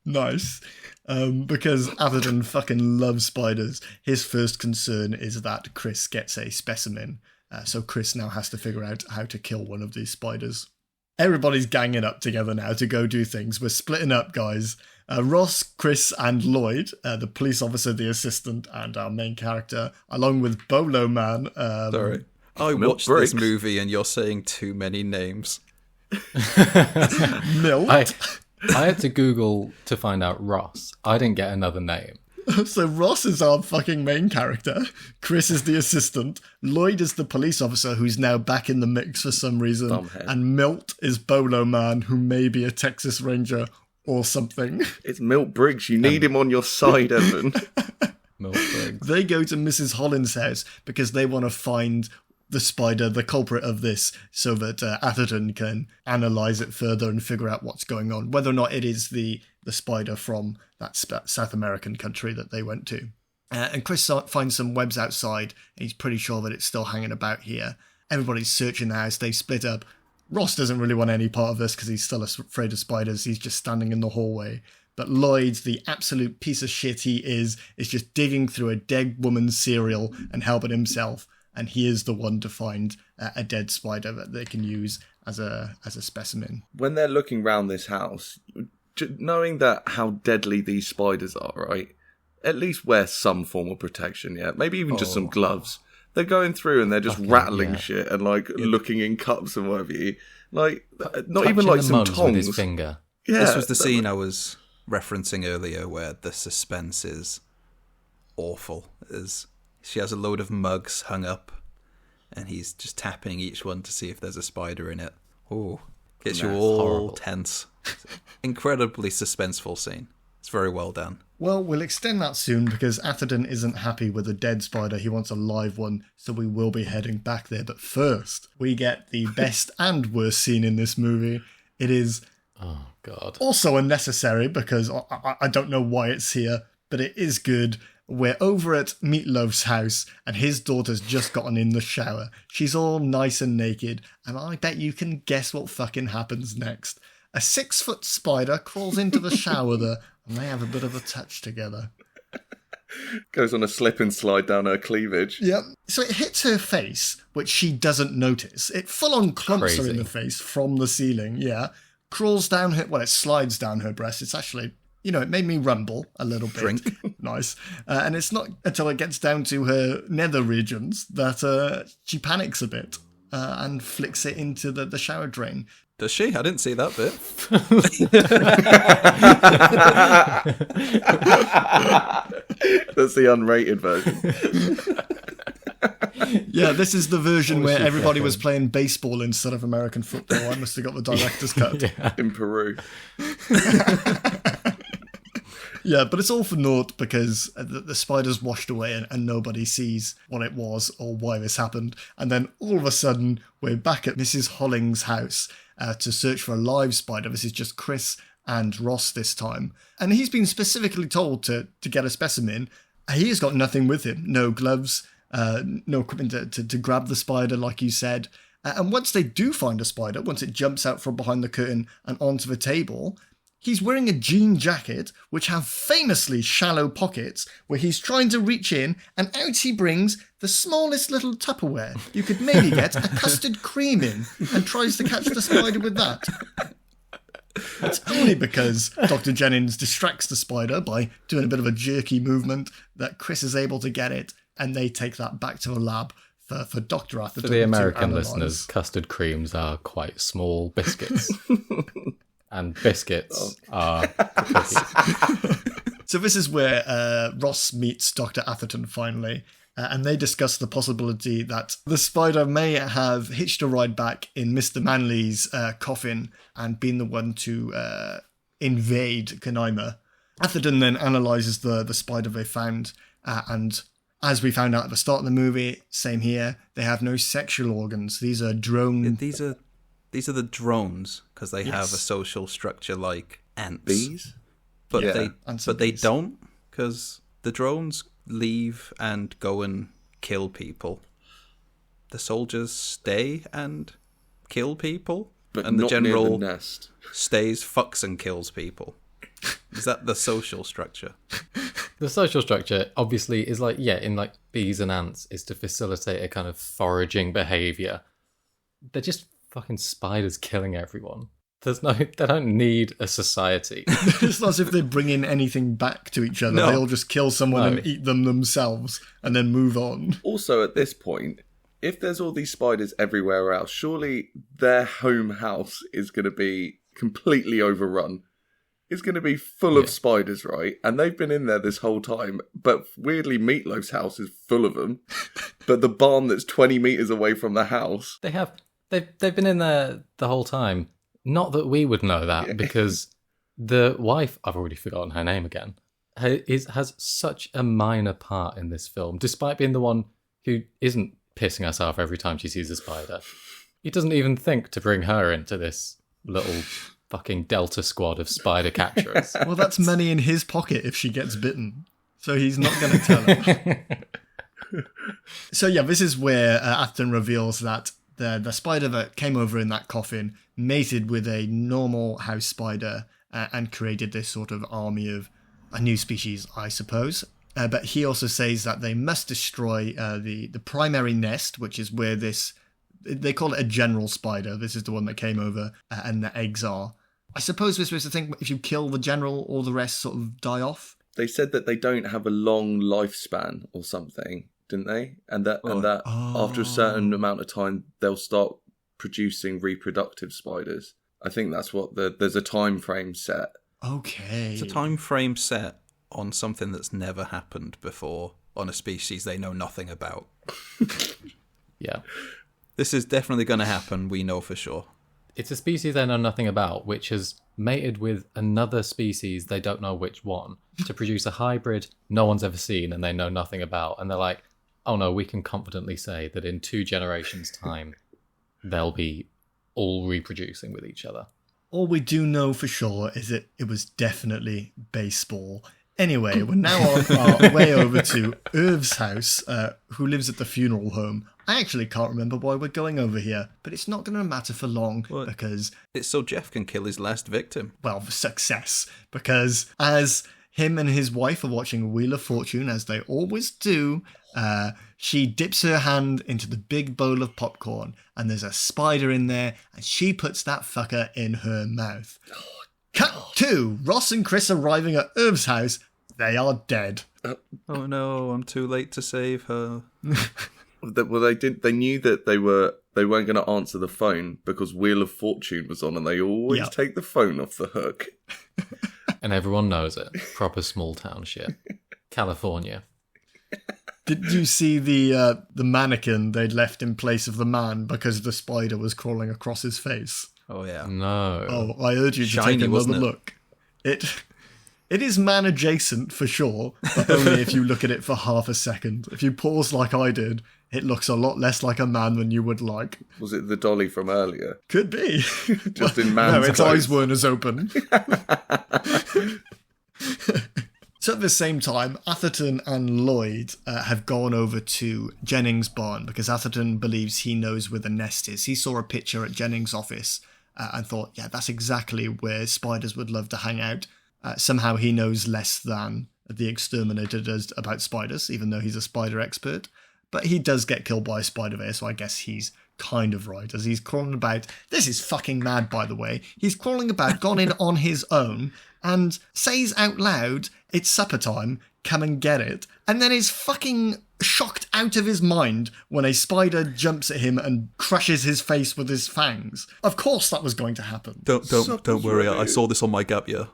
A: Nice. Because Atherton fucking loves spiders. His first concern is that Chris gets a specimen. So Chris now has to figure out how to kill one of these spiders. Everybody's ganging up together now to go do things. We're splitting up, guys. Ross, Chris, and Lloyd, the police officer, the assistant, and our main character, along with Bolo Man.
C: Sorry. I watched this movie and you're saying too many names.
A: Milt.
B: I had to Google to find out Ross. I didn't get another name.
A: So Ross is our fucking main character. Chris is the assistant. Lloyd is the police officer who's now back in the mix for some reason.
D: Dumbhead.
A: And Milt is Bolo Man, who may be a Texas Ranger or something.
D: It's Milt Briggs. You need him on your side, Evan.
B: Milt Briggs.
A: They go to Mrs. Hollins' house because they want to find the spider, the culprit of this, so that Atherton can analyse it further and figure out what's going on, whether or not it is the spider from that South American country that they went to. And Chris finds some webs outside, and he's pretty sure that it's still hanging about here. Everybody's searching the house, they split up. Ross doesn't really want any part of this because he's still afraid of spiders. He's just standing in the hallway. But Lloyd, the absolute piece of shit he is just digging through a dead woman's cereal and helping himself. And he is the one to find a dead spider that they can use as a specimen.
D: When they're looking round this house, knowing that how deadly these spiders are, right? At least wear some form of protection, yeah? Maybe even just some gloves. They're going through and they're just rattling shit and looking in cups and whatever. Not even like some tongs.
B: With his finger.
D: Yeah,
C: this was the scene I was referencing earlier where the suspense is awful. She has a load of mugs hung up and he's just tapping each one to see if there's a spider in it. Oh, gets you all horrible. Tense. Incredibly suspenseful scene. It's very well done.
A: Well, we'll extend that soon because Atherton isn't happy with a dead spider. He wants a live one, so we will be heading back there. But first, we get the best and worst scene in this movie. It is also unnecessary because I don't know why it's here, but it is good. We're over at Meatloaf's house and his daughter's just gotten in the shower. She's all nice and naked, and I bet you can guess what fucking happens next. A 6-foot spider crawls into the shower there, and they have a bit of a touch together.
D: Goes on a slip and slide down her cleavage.
A: Yep. So it hits her face, which she doesn't notice. It full-on clumps her in the face from the ceiling, yeah. Crawls down her... Well, it slides down her breast. It's actually... it made me rumble a little bit.
C: Drink.
A: Nice. And it's not until it gets down to her nether regions that she panics a bit and flicks it into the shower drain.
C: Does she? I didn't see that bit.
D: That's the unrated version.
A: Yeah, this is the version where everybody was playing baseball instead of American football. I must have got the director's cut.
B: Yeah.
D: In Peru.
A: Yeah, but it's all for naught because the spider's washed away and nobody sees what it was or why this happened. And then all of a sudden, we're back at Mrs. Hollings' house to search for a live spider. This is just Chris and Ross this time. And he's been specifically told to get a specimen. He's got nothing with him. No gloves, no equipment to grab the spider, like you said. And once they do find a spider, once it jumps out from behind the curtain and onto the table... He's wearing a jean jacket, which have famously shallow pockets, where he's trying to reach in, and out he brings the smallest little Tupperware you could maybe get a custard cream in, and tries to catch the spider with that. It's only because Dr. Jennings distracts the spider by doing a bit of a jerky movement that Chris is able to get it, and they take that back to a lab for Dr. Atherton.
B: For the American listeners, custard creams are quite small biscuits. And biscuits are cookies.
A: So this is where Ross meets Dr. Atherton finally, and they discuss the possibility that the spider may have hitched a ride back in Mr. Manley's coffin and been the one to invade Canaima. Atherton then analyses the spider they found, and as we found out at the start of the movie, same here, they have no sexual organs. These are drone...
C: These are the drones, because they have a social structure like ants.
D: Bees?
C: But they
A: bees.
C: don't, because the drones leave and go and kill people. The soldiers stay and kill people,
D: but
C: and the
D: not
C: general
D: near the nest.
C: stays, fucks and kills people. Is that the social structure?
B: The social structure obviously is like, in like bees and ants, is to facilitate a kind of foraging behaviour. They're just fucking spiders killing everyone. They don't need a society.
A: It's not as if they bring in anything back to each other.
C: No.
A: They all just kill someone and eat them themselves and then move on.
D: Also, at this point, if there's all these spiders everywhere else, surely their home house is going to be completely overrun. It's going to be full of spiders, right? And they've been in there this whole time. But weirdly, Meatloaf's house is full of them. But the barn that's 20 metres away from the house...
B: They've been in there the whole time. Not that we would know that, because the wife, I've already forgotten her name again, has such a minor part in this film, despite being the one who isn't pissing us off every time she sees a spider. He doesn't even think to bring her into this little fucking Delta squad of spider capturers.
A: Well, that's money in his pocket if she gets bitten. So he's not going to tell her. So yeah, this is where Atherton reveals that the spider that came over in that coffin mated with a normal house spider and created this sort of army of a new species, I suppose. But he also says that they must destroy the primary nest, which is where they call it a general spider. This is the one that came over and the eggs are. I suppose we're supposed to think if you kill the general, all the rest sort of die off.
D: They said that they don't have a long lifespan or something, didn't they? And that after a certain amount of time, they'll start producing reproductive spiders. I think that's what there's a time frame set.
A: Okay.
C: It's a time frame set on something that's never happened before on a species they know nothing about.
B: Yeah.
C: This is definitely going to happen, we know for sure.
B: It's a species they know nothing about, which has mated with another species, they don't know which one, to produce a hybrid no one's ever seen and they know nothing about. And they're like, oh no, we can confidently say that in 2 generations' time, they'll be all reproducing with each other.
A: All we do know for sure is that it was definitely baseball. Anyway, we're now on our way over to Irv's house, who lives at the funeral home. I actually can't remember why we're going over here, but it's not going to matter for long because...
C: It's so Jeff can kill his last victim.
A: Well, success. Because as him and his wife are watching Wheel of Fortune, as they always do, she dips her hand into the big bowl of popcorn, and there's a spider in there, and she puts that fucker in her mouth. Cut to Ross and Chris arriving at Irv's house. They are dead.
C: Oh no, I'm too late to save her.
D: Well, they knew that they weren't going to answer the phone because Wheel of Fortune was on, and they always take the phone off the hook.
B: And everyone knows it. Proper small town shit. California.
A: Did you see the mannequin they'd left in place of the man because the spider was crawling across his face?
C: Oh yeah.
B: No.
A: Oh, I urge you to
C: Shiny,
A: take another look. It is man adjacent for sure, but only if you look at it for half a second. If you pause like I did, it looks a lot less like a man than you would like.
D: Was it the dolly from earlier?
A: Could be.
D: Just in man's
A: No, its
D: clothes.
A: eyes weren't as open. So at the same time, Atherton and Lloyd have gone over to Jennings' barn because Atherton believes he knows where the nest is. He saw a picture at Jennings' office and thought, yeah, that's exactly where spiders would love to hang out. Somehow he knows less than the exterminator does about spiders, even though he's a spider expert. But he does get killed by a spider there, so I guess he's kind of right, as he's crawling about. This is fucking mad, by the way. He's crawling about, gone in on his own, and says out loud, it's supper time, come and get it. And then is fucking shocked out of his mind when a spider jumps at him and crushes his face with his fangs. Of course that was going to happen.
C: Don't worry, I saw this on my gap year.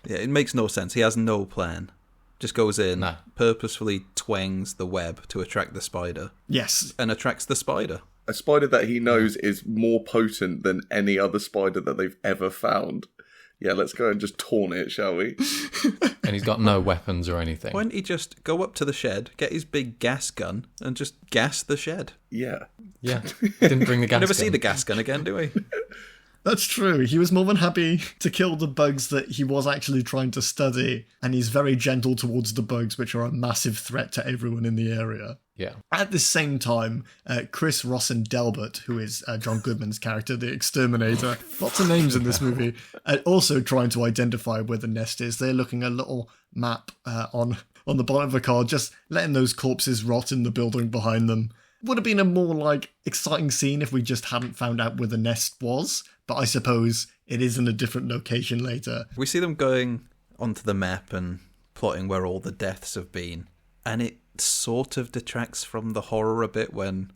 C: Yeah, it makes no sense. He has no plan. Just goes in, purposefully twangs the web to attract the spider.
A: Yes.
C: And attracts the spider.
D: A spider that he knows is more potent than any other spider that they've ever found. Yeah, let's go and just taunt it, shall we?
B: And he's got no weapons or anything.
C: Why don't he just go up to the shed, get his big gas gun, and just gas the shed?
D: Yeah.
B: Yeah. Didn't bring the gas gun.
C: Never see the gas gun again, do we?
A: That's true. He was more than happy to kill the bugs that he was actually trying to study, and he's very gentle towards the bugs, which are a massive threat to everyone in the area.
B: Yeah.
A: At the same time, Chris, Ross and Delbert, who is John Goodman's character, the exterminator, lots of names in this movie, also trying to identify where the nest is. They're looking at a little map on the bottom of a car, just letting those corpses rot in the building behind them. Would have been a more exciting scene if we just hadn't found out where the nest was, but I suppose it is in a different location later.
C: We see them going onto the map and plotting where all the deaths have been, and it sort of detracts from the horror a bit when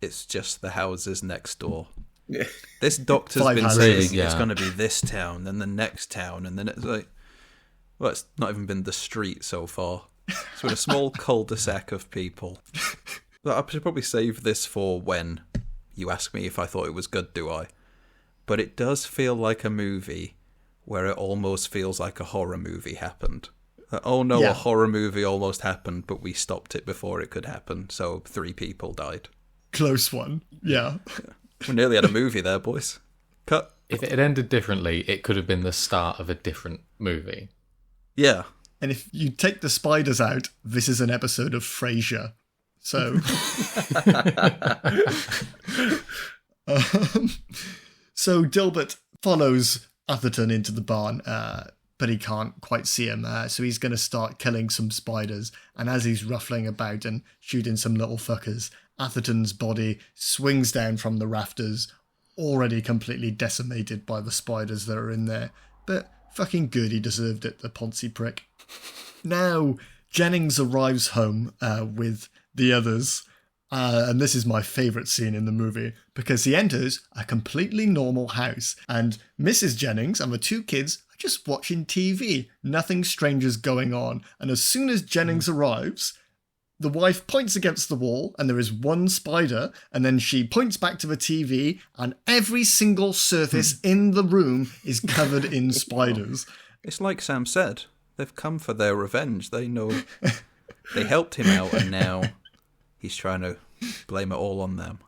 C: it's just the houses next door.
D: Yeah.
C: This doctor's
A: Five
C: been
A: houses,
C: saying it's going to be this town, then the next town, and then it's well, it's not even been the street so far. It's been a small cul-de-sac of people. I should probably save this for when you ask me if I thought it was good, do I? But it does feel like a movie where it almost feels like a horror movie happened. Oh no, a horror movie almost happened, but we stopped it before it could happen, so 3 people died.
A: Close one, yeah.
C: We nearly had a movie there, boys. Cut.
B: If it had ended differently, it could have been the start of a different movie.
C: Yeah.
A: And if you take the spiders out, this is an episode of Frasier. So... So Dilbert follows Atherton into the barn, but he can't quite see him, so he's going to start killing some spiders, and as he's ruffling about and shooting some little fuckers, Atherton's body swings down from the rafters, already completely decimated by the spiders that are in there, but fucking good, he deserved it, the Ponzi prick. Now, Jennings arrives home with the others, and this is my favourite scene in the movie, because he enters a completely normal house, and Mrs. Jennings and the 2 kids are just watching TV. Nothing strange is going on, and as soon as Jennings arrives, the wife points against the wall, and there is one spider, and then she points back to the TV, and every single surface in the room is covered in spiders.
C: It's like Sam said, they've come for their revenge. They know they helped him out, and now... he's trying to blame it all on them.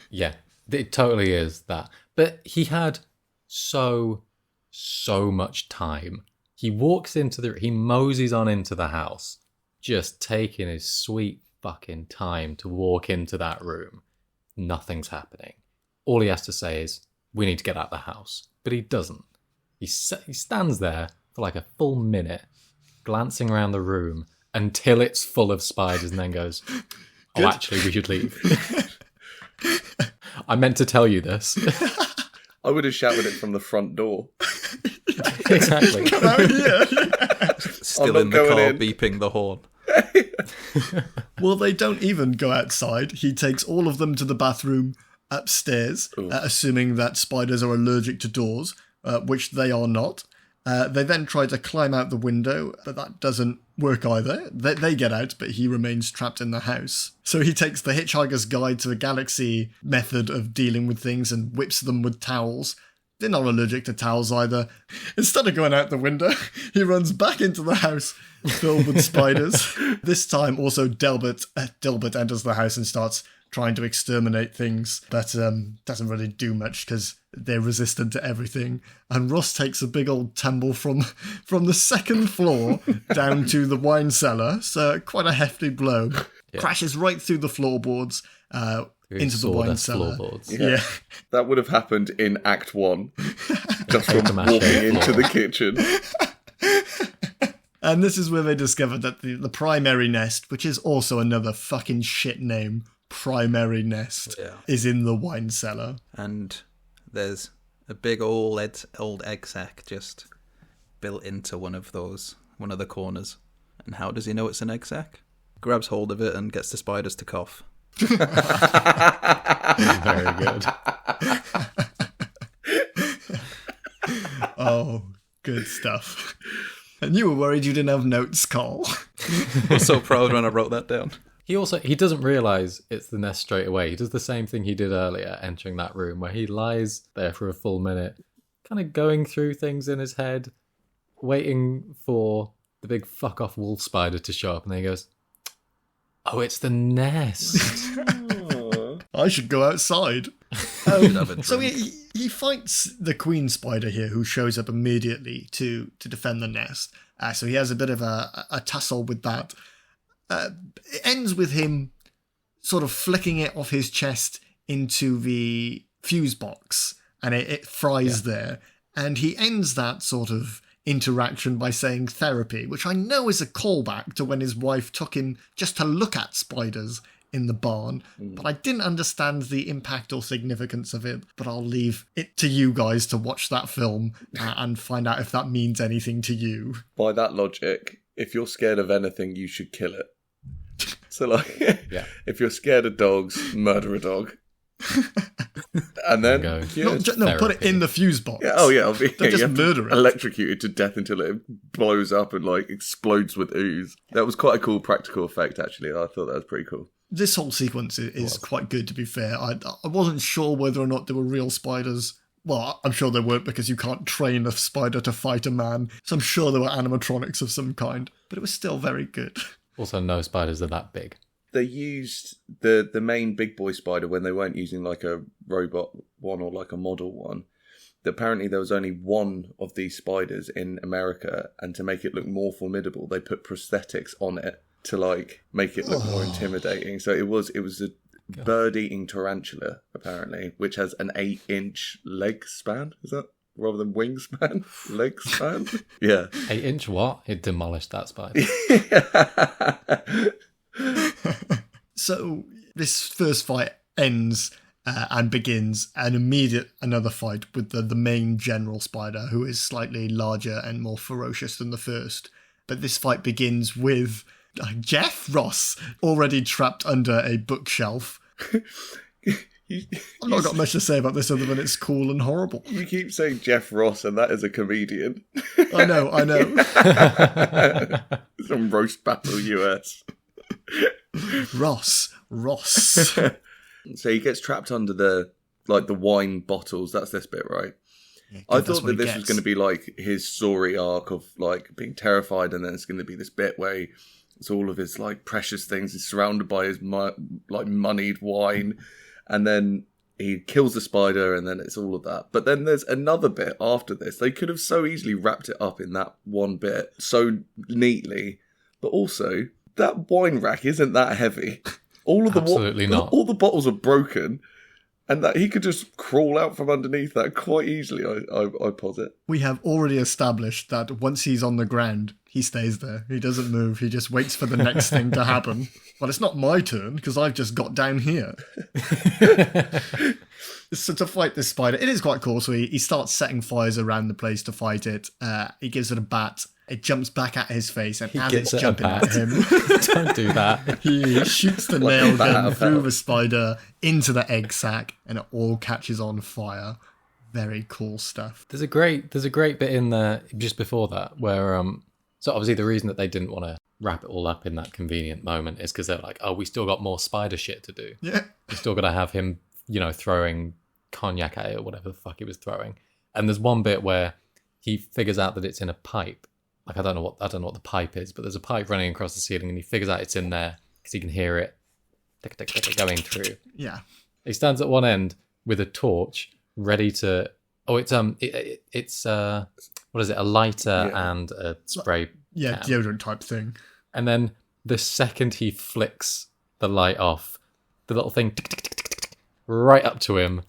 B: Yeah, it totally is that. But he had so much time. He walks he moseys on into the house, just taking his sweet fucking time to walk into that room. Nothing's happening. All he has to say is, we need to get out of the house. But he doesn't. He stands there for like a full minute, glancing around the room until it's full of spiders, and then goes...
A: Good.
B: Oh, actually, we should leave. I meant to tell you this.
D: I would have shouted it from the front door.
B: Exactly.
A: Come out here.
C: Still in the car, beeping the horn.
A: Well, they don't even go outside. He takes all of them to the bathroom upstairs, assuming that spiders are allergic to doors, which they are not. They then try to climb out the window, but that doesn't work either. They get out, but he remains trapped in the house. So he takes the Hitchhiker's Guide to the Galaxy method of dealing with things and whips them with towels. They're not allergic to towels either. Instead of going out the window, he runs back into the house filled with spiders. This time also Dilbert enters the house and starts trying to exterminate things, but doesn't really do much because they're resistant to everything. And Ross takes a big old tumble from the second floor down to the wine cellar, so quite a hefty blow. Yeah. Crashes right through the floorboards, into the wine cellar.
B: Floorboards.
A: Yeah.
D: That would have happened in Act 1. Just from walking into the kitchen.
A: And this is where they discovered that the primary nest, which is also another fucking shit name, primary nest, is in the wine cellar.
C: And there's a big old egg sac just built into one of the corners. And how does he know it's an egg sac? Grabs hold of it and gets the spiders to cough.
B: Very good.
A: Oh, good stuff. And you were worried you didn't have notes, Carl.
C: I was so proud when I wrote that down.
B: He doesn't realise it's the nest straight away. He does the same thing he did earlier, entering that room, where he lies there for a full minute, kind of going through things in his head, waiting for the big fuck-off wolf spider to show up, and then he goes, oh, it's the nest.
A: I should go outside. So he fights the queen spider here, who shows up immediately to defend the nest. So he has a bit of a tussle with that. It ends with him sort of flicking it off his chest into the fuse box, and it fries there. And he ends that sort of interaction by saying therapy, which I know is a callback to when his wife took him just to look at spiders in the barn, but I didn't understand the impact or significance of it. But I'll leave it to you guys to watch that film and find out if that means anything to you.
D: By that logic, if you're scared of anything, you should kill it. So, like, if you're scared of dogs, murder a dog. And then
A: put it in the fuse box.
D: Just
A: murder it.
D: Electrocuted to death until it blows up and like explodes with ooze. That was quite a cool practical effect, actually. I thought that was pretty cool.
A: This whole sequence is quite good, to be fair. I wasn't sure whether or not there were real spiders. Well, I'm sure there weren't, because you can't train a spider to fight a man. So I'm sure there were animatronics of some kind, but it was still very good.
B: Also, no spiders are that big.
D: They used the main big boy spider when they weren't using like a robot one or like a model one. Apparently there was only one of these spiders in America, and to make it look more formidable, they put prosthetics on it to like make it look more intimidating. So it was a bird-eating tarantula, apparently, which has an 8-inch leg span. Is that rather than wingspan? Leg span? Yeah.
B: 8-inch what? It demolished that spider.
A: So this first fight ends and begins another fight with the main general spider, who is slightly larger and more ferocious than the first. But this fight begins with Jeff Ross already trapped under a bookshelf. I've not got much to say about this other than it's cool and horrible.
D: You keep saying Jeff Ross, and that is a comedian.
A: I know.
D: Some roast battle US.
A: Ross.
D: So he gets trapped under the wine bottles. That's this bit, right? Yeah, I thought that this was going to be like his story arc of like being terrified, and then it's going to be this bit where it's all of his like precious things. He's surrounded by his moneyed wine, and then he kills the spider, and then it's all of that. But then there's another bit after this. They could have so easily wrapped it up in that one bit so neatly, but also that wine rack isn't that heavy.
B: Absolutely not.
D: All the bottles are broken, and that he could just crawl out from underneath that quite easily, I posit.
A: We have already established that once he's on the ground, he stays there. He doesn't move. He just waits for the next thing to happen. Well, it's not my turn, because I've just got down here. So to fight this spider, it is quite cool. So he starts setting fires around the place to fight it. He gives it a bat. It jumps back at his face, and as it's jumping at him...
B: Don't do that.
A: He shoots the nail gun through the spider into the egg sac, and it all catches on fire. Very cool stuff.
B: There's a great bit in there just before that where... So obviously the reason that they didn't want to wrap it all up in that convenient moment is because they're like, oh, we still got more spider shit to do.
A: Yeah.
B: We still got to have him, throwing cognac at it or whatever the fuck he was throwing. And there's one bit where he figures out that it's in a pipe. Like, I don't know what the pipe is, but there's a pipe running across the ceiling, and he figures out it's in there because he can hear it going through.
A: Yeah.
B: He stands at one end with a torch, ready to... Oh, it's what is it? A lighter and a spray
A: can. Deodorant type thing.
B: And then the second he flicks the light off, the little thing tick, tick, tick, tick, tick, right up to him.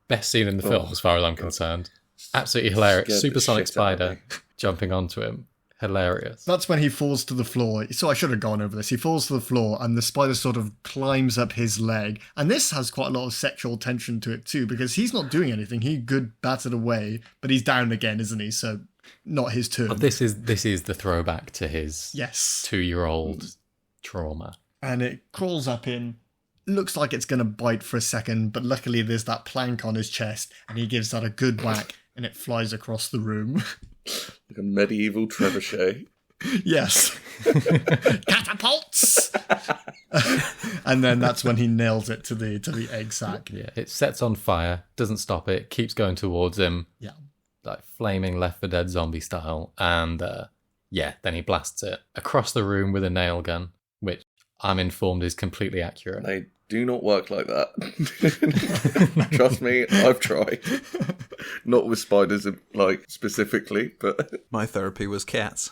B: Best scene in the film, as far as I'm concerned. Absolutely hilarious. Supersonic spider jumping onto him. Hilarious.
A: That's when he falls to the floor. So I should have gone over this. He falls to the floor and the spider sort of climbs up his leg. And this has quite a lot of sexual tension to it too, because he's not doing anything. He good batted away, but he's down again, isn't he? So not his turn.
B: But this is the throwback to his 2-year-old trauma.
A: And it crawls up in. Looks like it's going to bite for a second, but luckily there's that plank on his chest and he gives that a good whack and it flies across the room.
D: Like a medieval trebuchet.
A: Yes. Catapults! And then that's when he nails it to the egg sac.
B: Yeah, it sets on fire, doesn't stop it, keeps going towards him.
A: Yeah.
B: Like flaming Left 4 Dead zombie style. And then he blasts it across the room with a nail gun, which I'm informed is completely accurate.
D: They do not work like that. Trust me, I've tried. Not with spiders, like, specifically, but...
C: My therapy was cats.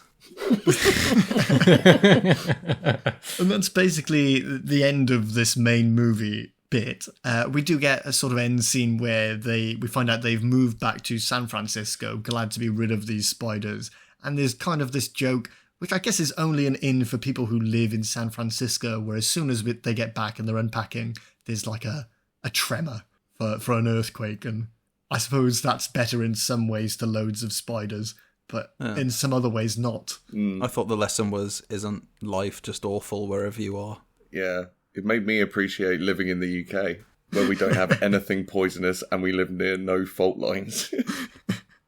A: And that's basically the end of this main movie bit. We do get a sort of end scene where we find out they've moved back to San Francisco, glad to be rid of these spiders. And there's kind of this joke, which I guess is only an in for people who live in San Francisco, where as soon as they get back and they're unpacking, there's like a tremor for an earthquake. And I suppose that's better in some ways to loads of spiders, but in some other ways not.
C: I thought the lesson was, isn't life just awful wherever you are?
D: Yeah, it made me appreciate living in the UK, where we don't have anything poisonous and we live near no fault lines.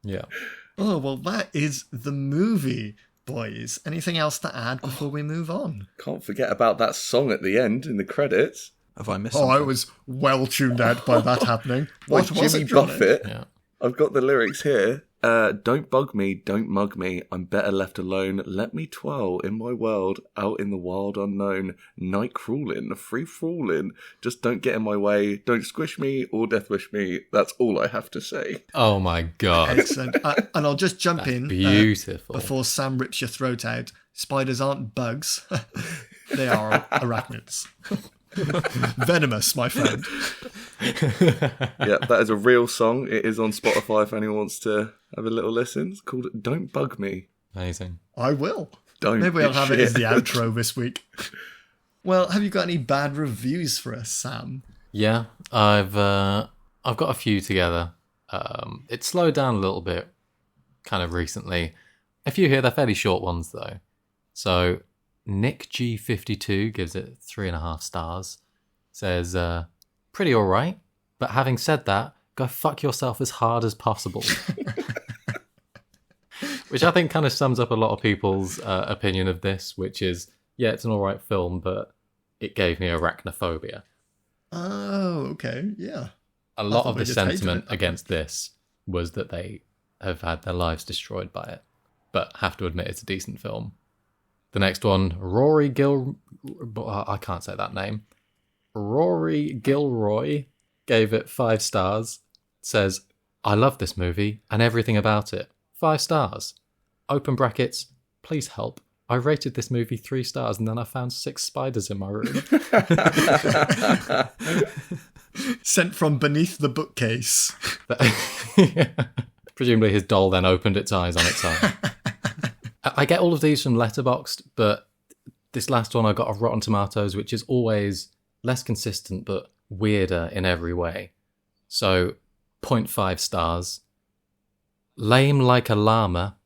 B: Yeah.
A: Oh, well, that is the movie. Boys, anything else to add before we move on?
D: Can't forget about that song at the end in the credits.
C: Have I missed
A: something?
C: I
A: was well tuned out by that happening. What was
D: Jimmy
A: it, Johnny?
D: Buffett.
B: Yeah.
D: I've got the lyrics here. Don't bug me, don't mug me, I'm better left alone. Let me twirl in my world, out in the wild unknown. Night crawling, free falling. Just don't get in my way, don't squish me or death wish me. That's all I have to say.
B: Oh my God.
A: Excellent. And I'll just jump in.
B: Beautiful.
A: Before Sam rips your throat out. Spiders aren't bugs. They are arachnids. Venomous, my friend.
D: Yeah, that is a real song. It is on Spotify if anyone wants to have a little listen. It's called Don't Bug Me.
B: Amazing.
A: I will.
D: Don't.
A: Maybe I'll have it as the outro this week. Well, have you got any bad reviews for us, Sam?
B: Yeah, I've got a few together. It slowed down a little bit kind of recently. A few here, they're fairly short ones though. So Nick G52 gives it 3.5 stars. Says, pretty alright, but having said that, go fuck yourself as hard as possible. Which I think kind of sums up a lot of people's opinion of this, which is, yeah, it's an alright film, but it gave me arachnophobia.
A: Oh, okay, yeah.
B: A lot of the sentiment against this was that they have had their lives destroyed by it, but have to admit it's a decent film. The next one, I can't say that name. Rory Gilroy gave it 5 stars. Says, I love this movie and everything about it. 5 stars. Open brackets, please help. I rated this movie 3 stars and then I found 6 spiders in my room.
A: Sent from beneath the bookcase.
B: Yeah. Presumably his doll then opened its eyes on its own. I get all of these from Letterboxd, but this last one I got of Rotten Tomatoes, which is always less consistent but weirder in every way. So, 0.5 stars. Lame like a llama.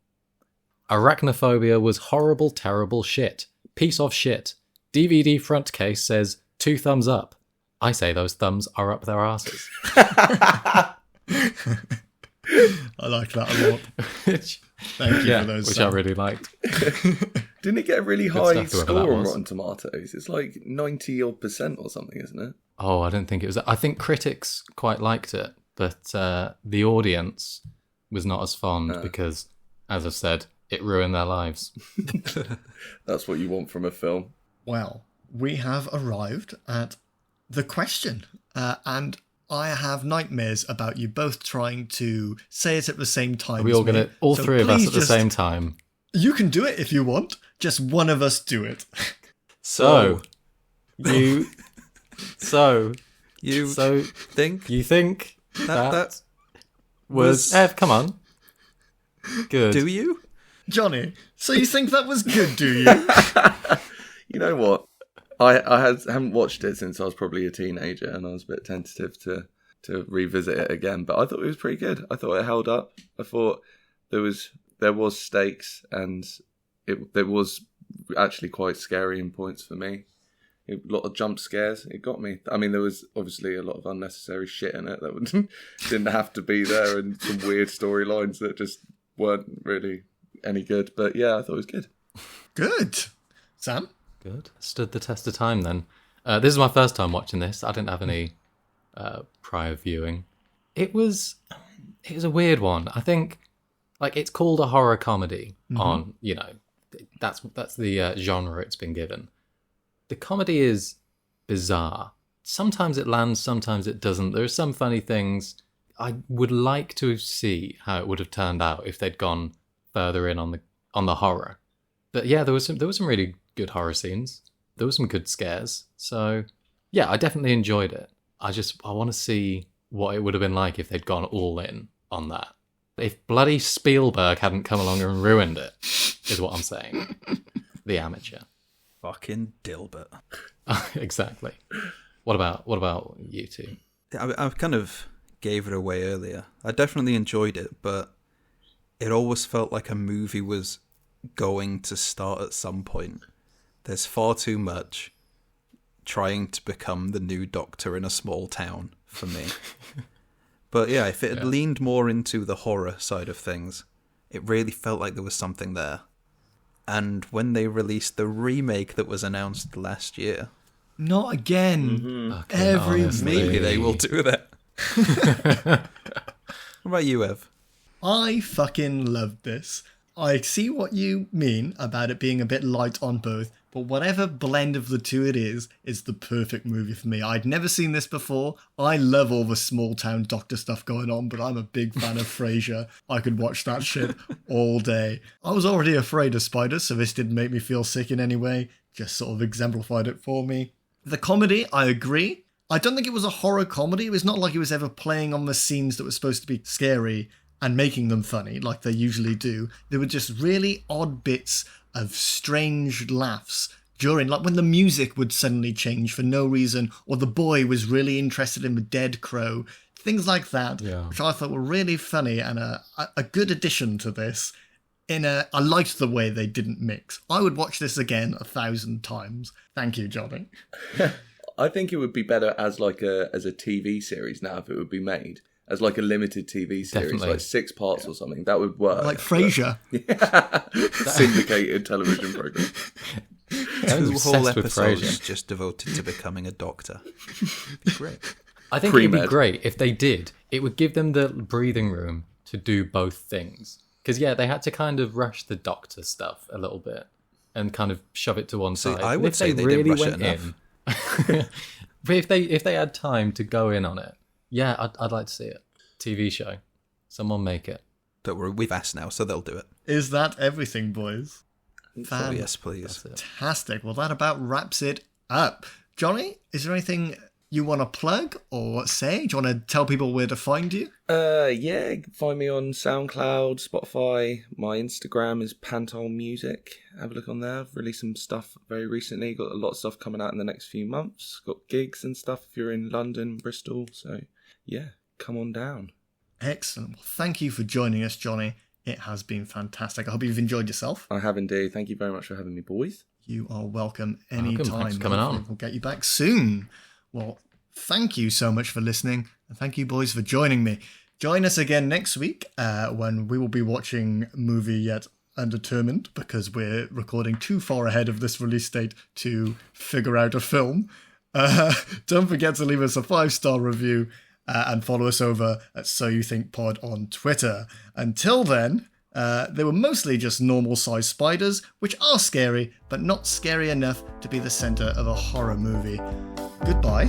B: Arachnophobia was horrible, terrible shit. Piece of shit. DVD front case says 2 thumbs up. I say those thumbs are up their asses.
A: I like that a lot. Thank you for those.
B: Which I really liked.
D: Didn't it get a really high score on Rotten Tomatoes? It's like 90% or something, isn't it?
B: Oh, I didn't think it was. I think critics quite liked it, but the audience was not as fond because, as I've said, it ruined their lives.
D: That's what you want from a film.
A: Well, we have arrived at the question, and I have nightmares about you both trying to say it at the same time.
B: Are we all going to, all three of us at the same time?
A: You can do it if you want. Just one of us do it.
B: So, you
C: So you think that
B: was Ev, come on. Good.
C: Do you?
A: Johnny, so you think that was good, do you?
D: You know what? I haven't watched it since I was probably a teenager, and I was a bit tentative to revisit it again. But I thought it was pretty good. I thought it held up. I thought there was stakes, and there was actually quite scary in points for me. A lot of jump scares. It got me. I mean, there was obviously a lot of unnecessary shit in it that didn't have to be there, and some weird storylines that just weren't really any good. But yeah, I thought it was good.
A: Good. Sam?
B: Good. Stood the test of time then. This is my first time watching this. I didn't have any prior viewing. It was a weird one. I think, like, it's called a horror comedy on, that's the genre it's been given. The comedy is bizarre. Sometimes it lands, sometimes it doesn't. There are some funny things. I would like to see how it would have turned out if they'd gone further in on the horror. But yeah, there was some really good horror scenes. There were some good scares. So yeah, I definitely enjoyed it. I want to see what it would have been like if they'd gone all in on that. If bloody Spielberg hadn't come along and ruined it, is what I'm saying. The amateur.
C: Fucking Dilbert.
B: Exactly. What about you two?
C: I kind of gave it away earlier. I definitely enjoyed it, but it always felt like a movie was going to start at some point. There's far too much trying to become the new Doctor in a small town for me. But yeah, if it had leaned more into the horror side of things, it really felt like there was something there. And when they released the remake that was announced last year...
A: Not again.
C: Maybe they will do that. What about you, Ev?
A: I fucking loved this. I see what you mean about it being a bit light on both, but whatever blend of the two it is the perfect movie for me. I'd never seen this before. I love all the small town doctor stuff going on, but I'm a big fan of Frasier. I could watch that shit all day. I was already afraid of spiders, so this didn't make me feel sick in any way. Just sort of exemplified it for me. The comedy, I agree. I don't think it was a horror comedy. It was not like it was ever playing on the scenes that were supposed to be scary and making them funny like they usually do. There were just really odd bits of strange laughs during, like when the music would suddenly change for no reason, or the boy was really interested in the dead crow, things like that, which I thought were really funny and a good addition to this. I liked the way they didn't mix. I would watch this again 1,000 times. Thank you, Johnny.
D: I think it would be better as a TV series now if it would be made. As like a limited TV series, definitely. Like 6 parts or something. That would work.
A: Like Frasier.
D: Syndicated television program.
C: 2 whole episodes just devoted to becoming a doctor. It'd be great.
B: I think it'd be great if they did. It would give them the breathing room to do both things. Because they had to kind of rush the doctor stuff a little bit and kind of shove it to one side.
C: I would say they didn't rush it enough.
B: But if they had time to go in on it, yeah, I'd like to see it. TV show. Someone make it.
C: Don't worry, we've asked now, so they'll do it.
A: Is that everything, boys?
C: So yes, please.
A: Fantastic. Well, that about wraps it up. Johnny, is there anything you want to plug or say? Do you want to tell people where to find you?
D: Yeah, you can find me on SoundCloud, Spotify. My Instagram is Pantile Music. Have a look on there. I've released some stuff very recently. Got a lot of stuff coming out in the next few months. Got gigs and stuff if you're in London, Bristol. So, yeah, come on down.
A: Excellent. Well, thank you for joining us, Johnny. It has been fantastic. I hope you've enjoyed yourself.
D: I have indeed. Thank you very much for having me, boys.
A: You are welcome anytime.
B: Thanks for coming on.
A: We'll get you back soon. Well, thank you so much for listening. And thank you, boys, for joining me. Join us again next week when we will be watching movie yet undetermined because we're recording too far ahead of this release date to figure out a film. Don't forget to leave us a 5-star review and follow us over at So You Think Pod on Twitter. Until then, they were mostly just normal-sized spiders, which are scary, but not scary enough to be the centre of a horror movie. Goodbye.